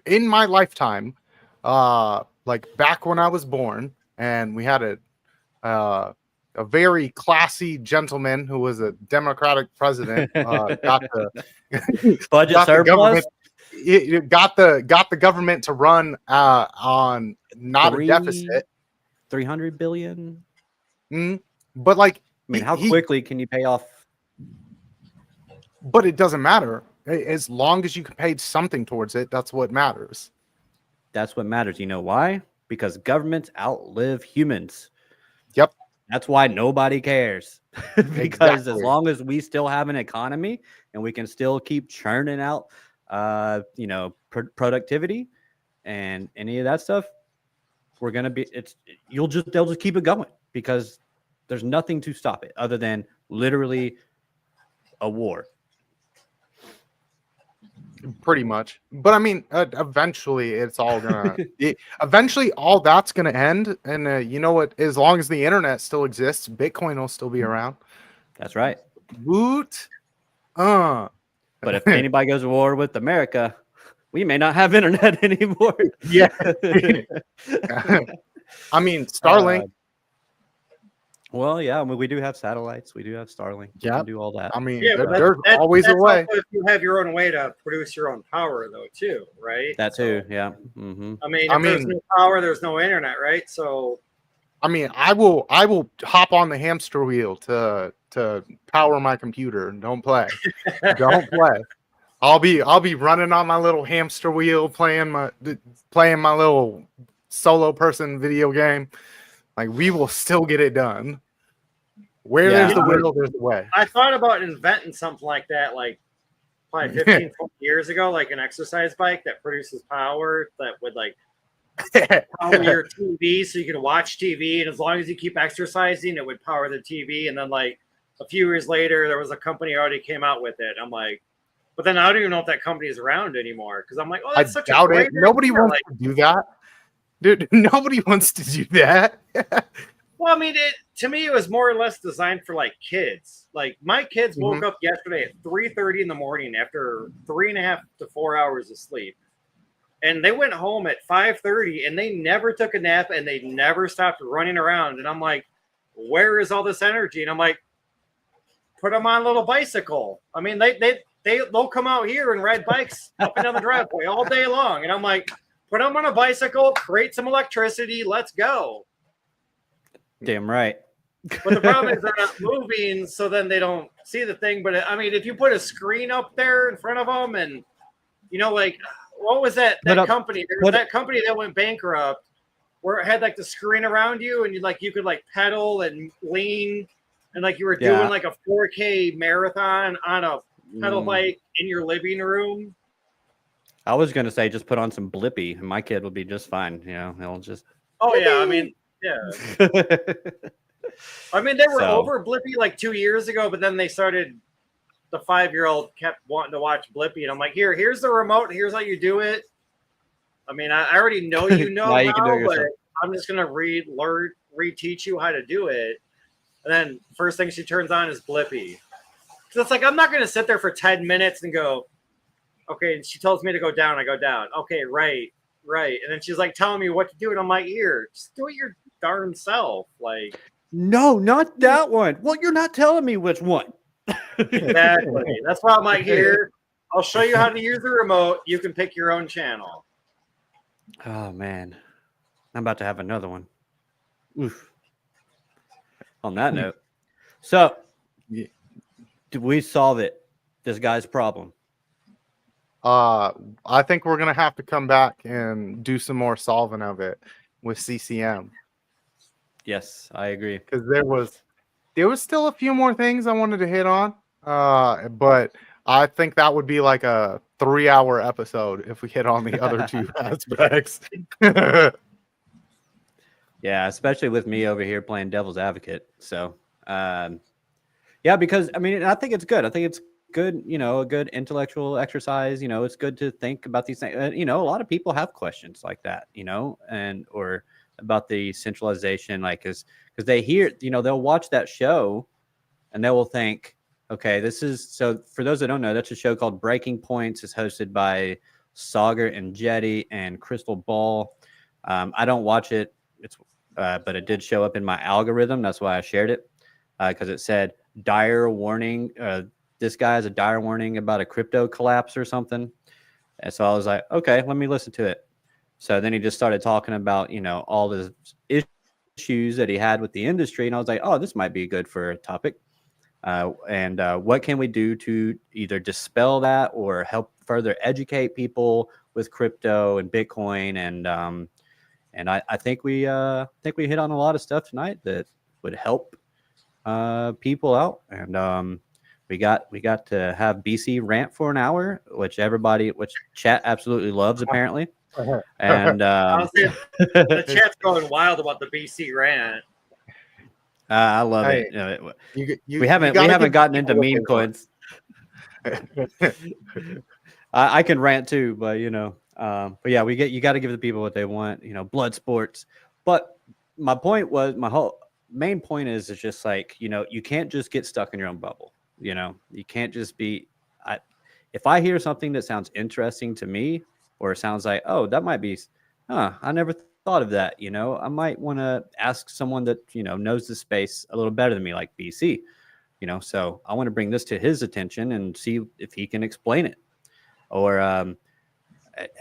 in my lifetime, like back when I was born, and we had a very classy gentleman who was a Democratic president, got the budget got surplus. Got the government to run on not a deficit, 300 billion. But like, I mean, how quickly can you pay off? But it doesn't matter as long as you can pay something towards it. That's what matters. That's what matters. You know why? Because governments outlive humans. Yep. That's why nobody cares. Because as long as we still have an economy and we can still keep churning out, productivity and any of that stuff, we're gonna be. They'll just keep it going because there's nothing to stop it other than literally a war. Pretty much. But I mean, eventually it's all gonna eventually all that's gonna end, and you know what, as long as the internet still exists, Bitcoin will still be around. That's right. Woot. But if anybody goes to war with America, we may not have internet anymore. Yeah. I mean, Starlink. Well, yeah, I mean, we do have satellites. We do have Starlink. Yeah, we can do all that. I mean, yeah, there's always a way. If you have your own way to produce your own power, though, too, right? That too, yeah. Mm-hmm. I mean, if there's no power, there's no internet, right? So, I mean, I will hop on the hamster wheel to power my computer. Don't play. Don't play. I'll be running on my little hamster wheel, playing my little solo person video game. Like, we will still get it done. Where there's the will, there's the way. I thought about inventing something like that, like probably 15, 20 years ago, like an exercise bike that produces power that would like power your TV so you can watch TV. And as long as you keep exercising, it would power the TV. And then like a few years later, there was a company already came out with it. I'm like, but then I don't even know if that company is around anymore. Because I'm like, oh, that's such a great idea. Nobody wants to do that. Dude, nobody wants to do that. Well, I mean, to me, it was more or less designed for like kids. Like my kids woke up yesterday at 3:30 in the morning after 3.5 to 4 hours of sleep, and they went home at 5:30, and they never took a nap, and they never stopped running around. And I'm like, where is all this energy? And I'm like, put them on a little bicycle. I mean, they'll come out here and ride bikes up and down the driveway all day long, and I'm like, put them on a bicycle, create some electricity, let's go. Damn right. But the problem is they're not moving, so then they don't see the thing. But I mean, if you put a screen up there in front of them, and like, what was that company? There was that company that went bankrupt, where it had like the screen around you, and you could like pedal and lean, and like you were doing like a 4K marathon on a pedal bike in your living room. I was gonna say just put on some Blippy, and my kid will be just fine. He'll just. Oh yeah, I mean, yeah. I mean, they were over Blippy like 2 years ago, but then they started. The 5-year-old kept wanting to watch Blippy, and I'm like, here's the remote. Here's how you do it. I mean, I already know you know you can do it but I'm just gonna reteach you how to do it. And then first thing she turns on is Blippy. So it's like I'm not gonna sit there for 10 minutes and go, okay. And she tells me to go down. I go down. Okay, right. And then she's like telling me what to do, and I'm like, here, just do it your darn self. Like, no, not that one. Well, you're not telling me which one. Exactly. That's why I'm like, here, I'll show you how to use the remote. You can pick your own channel. Oh man, I'm about to have another one. Oof. on that note. So, Yeah. did we solve it? This guy's problem. I think we're gonna have to come back and do some more solving of it with CCM, Yes, I agree. because there was still a few more things I wanted to hit on. But I think that would be like a 3-hour episode if we hit on the other two aspects. Yeah, especially with me over here playing devil's advocate. So, yeah, because I mean, I think it's good. I think it's good, a good intellectual exercise. It's good to think about these things. A lot of people have questions like that, or about the centralization, like, because they hear, they'll watch that show and they will think, okay, this is, so for those that don't know, that's a show called Breaking Points. It's hosted by Sauger and Jetty and Crystal Ball. I don't watch it. But it did show up in my algorithm. That's why I shared it, because it said dire warning. This guy has a dire warning about a crypto collapse or something. And so I was like, okay, let me listen to it. So then he just started talking about, all the issues that he had with the industry. And I was like, oh, this might be good for a topic. And what can we do to either dispel that or help further educate people with crypto and Bitcoin? And I think we hit on a lot of stuff tonight that would help people out. And we got to have BC rant for an hour, which chat absolutely loves apparently. And Honestly, the chat's going wild about the BC rant. I love it. We haven't gotten into meme coins. I can rant too, but but yeah, you got to give the people what they want. Blood sports. But my whole main point is just like, you can't just get stuck in your own bubble. You can't just be. If I hear something that sounds interesting to me, or sounds like, oh, that might be, I never thought of that. I might want to ask someone that knows the space a little better than me, like BC. So I want to bring this to his attention and see if he can explain it. Or and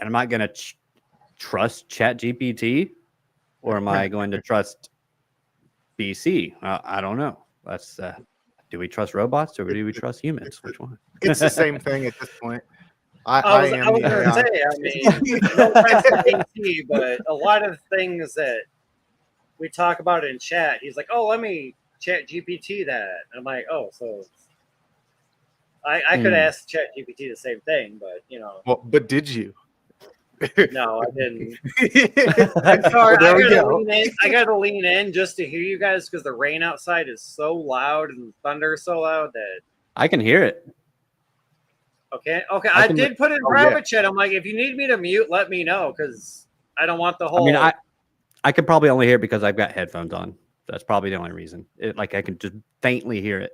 am I going to trust ChatGPT, or am I going to trust BC? I don't know. That's do we trust robots or do we trust humans? Which one? It's the same thing at this point. I was going to say, I mean, no offense to BC, but a lot of things that we talk about in chat, he's like, oh, let me ChatGPT that. And I'm like, oh, so I could ask ChatGPT the same thing, but Well, but did you? No, I didn't. I'm sorry. I gotta lean in just to hear you guys, because the rain outside is so loud and thunder so loud that I can hear it. Okay. I did put in private chat. I'm like, if you need me to mute, let me know, because I don't want the whole. I mean, I could probably only hear it because I've got headphones on. That's probably the only reason. I can just faintly hear it.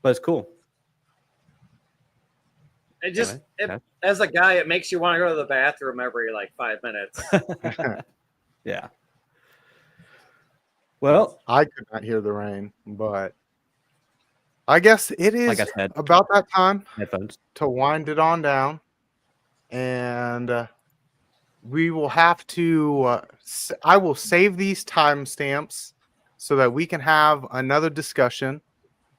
But it's cool. As a guy, it makes you want to go to the bathroom every like 5 minutes. Yeah. Well, I could not hear the rain, but I guess it is, like I said, about that time headphones to wind it on down. And we will have to, I will save these timestamps so that we can have another discussion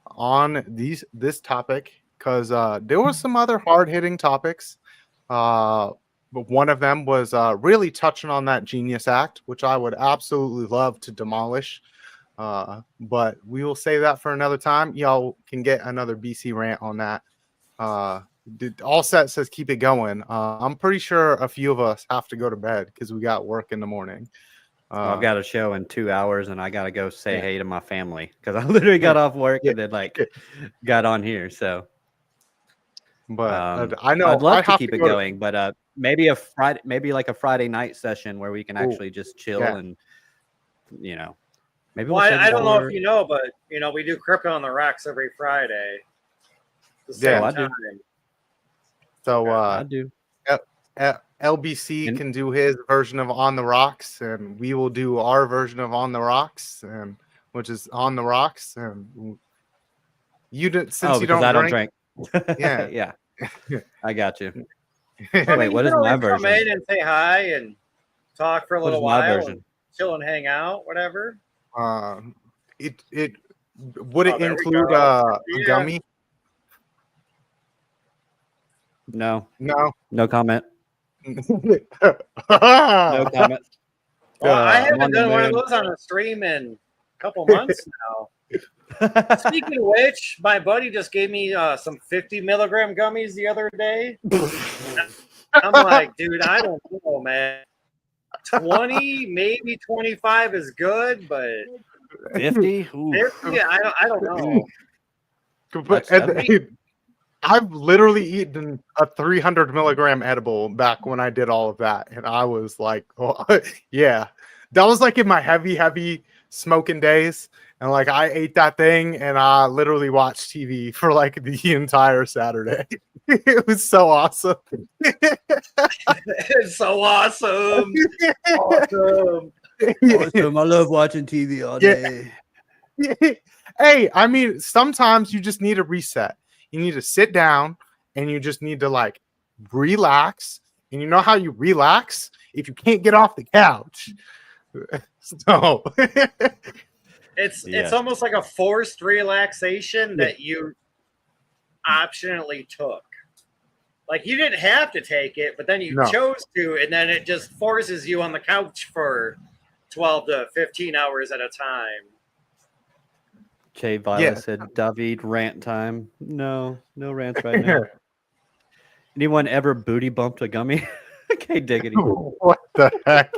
on this topic, because there were some other hard-hitting topics. But one of them was really touching on that Genius Act, which I would absolutely love to demolish. But we will save that for another time. Y'all can get another BC rant on that. All set says keep it going. I'm pretty sure a few of us have to go to bed because we got work in the morning. I've got a show in 2 hours, and I got to go say hey to my family, because I literally got off work and then got on here. So, but I know I'd love to keep it going, but maybe like a Friday night session where we can actually just chill and maybe. Well, I don't know if you know, but we do Crypto on the Rocks every Friday. I do. So I do. LBC can do his version of On the Rocks, and we will do our version of On the Rocks, and which is On the Rocks. And you didn't, since you don't drink. Yeah, yeah. I got you. Wait, what is my version? Come in and say hi and talk for a little while, and chill and hang out, whatever. It would it there we include go. a Yeah. gummy? No, No. no comment. No No comment. Well, I I'm on haven't the done one of moon. those on a stream in a couple months now. Speaking of which, my buddy just gave me some 50 milligram gummies the other day. I'm like, dude, I don't know, man. 20, maybe 25 is good, but 50? 50, I don't know. But I've literally eaten a 300 milligram edible back when I did all of that, and I was like, oh, yeah, that was like in my heavy smoking days, and like I ate that thing, and I literally watched TV for like the entire Saturday. It was so awesome. It's so awesome. Awesome. Awesome. I love watching TV all day. Hey, I mean, sometimes you just need a reset. You need to sit down and you just need to like relax. And you know how you relax? If you can't get off the couch. So it's almost like a forced relaxation that you optionally took. Like you didn't have to take it, but then you chose to, and then it just forces you on the couch for 12 to 15 hours at a time. Jay Violet said, David, rant time. No rants right now. Anyone ever booty bumped a gummy? Okay, diggity. What the heck?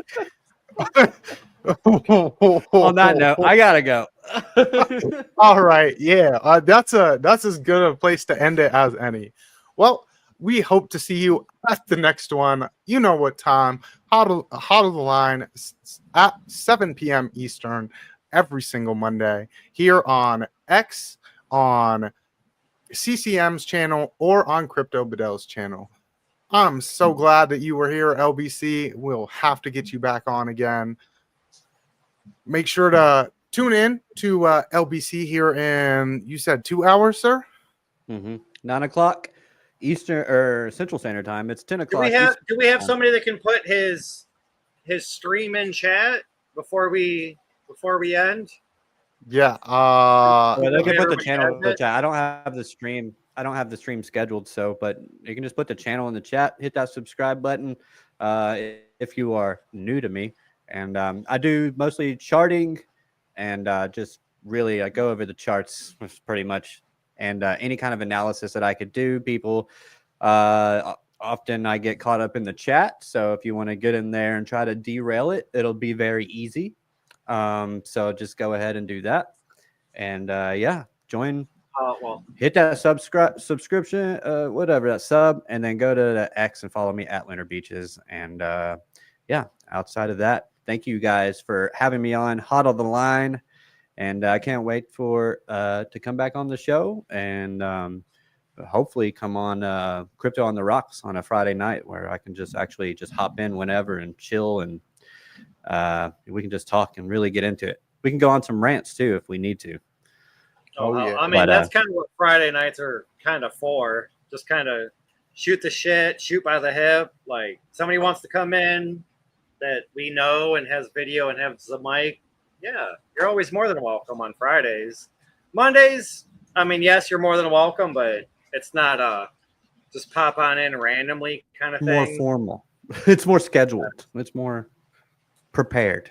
On that note, I gotta go. All right, yeah, that's as good a place to end it as any. Well, we hope to see you at the next one. You know what time? HODL the Line at 7 p.m. Eastern every single Monday here on X, on CCM's channel, or on Crypto Bedel's channel. I'm so glad that you were here, LBC. We'll have to get you back on again. Make sure to tune in to LBC here in, you said 2 hours, sir? 9 o'clock Eastern or Central Standard Time. It's 10 o'clock. Do we have somebody that can put his stream in chat before we end? Yeah. They can put the channel in the chat. I don't have the stream scheduled, so but you can just put the channel in the chat, hit that subscribe button if you are new to me. And I do mostly charting and just really I go over the charts pretty much, and any kind of analysis that I could do. People often I get caught up in the chat, so if you want to get in there and try to derail it, it'll be very easy. So just go ahead and do that, and join. Hit that subscription, whatever, that sub, and then go to the X and follow me at Lunar Beaches. And outside of that, thank you guys for having me on HODL the Line, and I can't wait for to come back on the show and hopefully come on Crypto on the Rocks on a Friday night where I can just hop in whenever and chill, and we can just talk and really get into it. We can go on some rants too if we need to. Yeah. I mean, that's kind of what Friday nights are kind of for. Just kind of shoot the shit, shoot by the hip. Like somebody wants to come in that we know and has video and has the mic. Yeah, you're always more than welcome on Fridays. Mondays, I mean, yes, you're more than welcome, but it's not just pop on in randomly kind of thing. More formal. It's more scheduled. It's more prepared.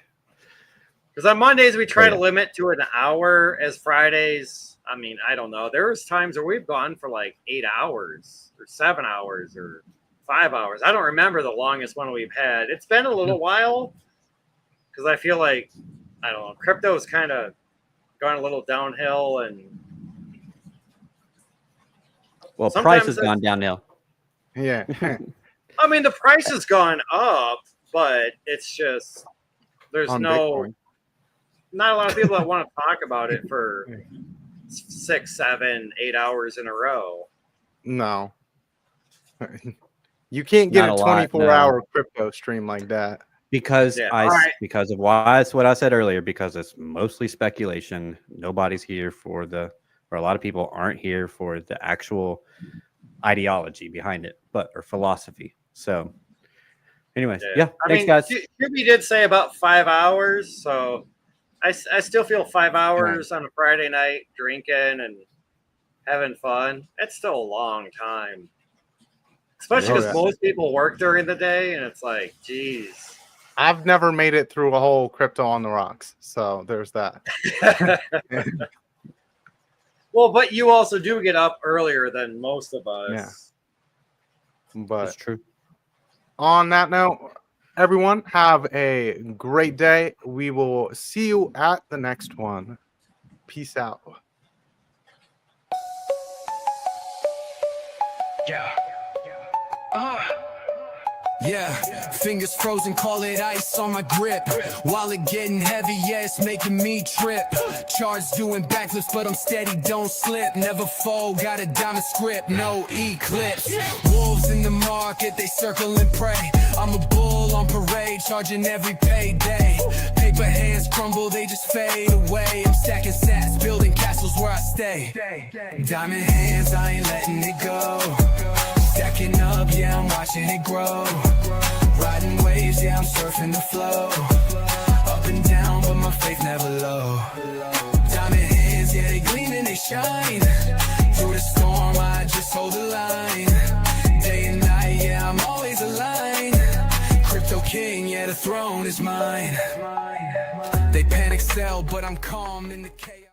Because on Mondays, we try to limit to an hour. As Fridays, I mean, I don't know. There was times where we've gone for like 8 hours or 7 hours or 5 hours. I don't remember the longest one we've had. It's been a little while because I feel like, I don't know, crypto's kind of gone a little downhill. And well, price has gone downhill. Yeah. I mean, the price has gone up, but it's just, there's not a lot of people that want to talk about it for 6, 7, 8 hours in a row. No. You can't get a 24-hour crypto stream like that. Because because of why it's what I said earlier, because it's mostly speculation. Nobody's here or a lot of people aren't here for the actual ideology behind it, or philosophy. So anyways, thanks guys. Jimmy did say about 5 hours, so I still feel 5 hours on a Friday night drinking and having fun. It's still a long time. Especially because most people work during the day, and it's like, geez. I've never made it through a whole crypto on the rocks, so there's that. Well, but you also do get up earlier than most of us. Yeah. But That's true. on that note, everyone, have a great day. We will see you at the next one. Peace out. Yeah, fingers frozen, call it ice on my grip. Wallet getting heavy, yeah, it's making me trip. Charge doing backflips, but I'm steady, don't slip. Never fold, got a diamond script, no eclipse. Wolves in the market, they circle and pray. I'm a bull on parade, charging every payday. Paper hands crumble, they just fade away. I'm stacking sats, building castles where I stay. Diamond hands, I ain't letting it go. Stacking up, yeah, I'm watching it grow. Riding waves, yeah, I'm surfing the flow. Up and down, but my faith never low. Diamond hands, yeah, they gleam and they shine. Through the storm, I just hold the line. Day and night, yeah, I'm always aligned. Crypto king, yeah, the throne is mine. They panic sell, but I'm calm in the chaos.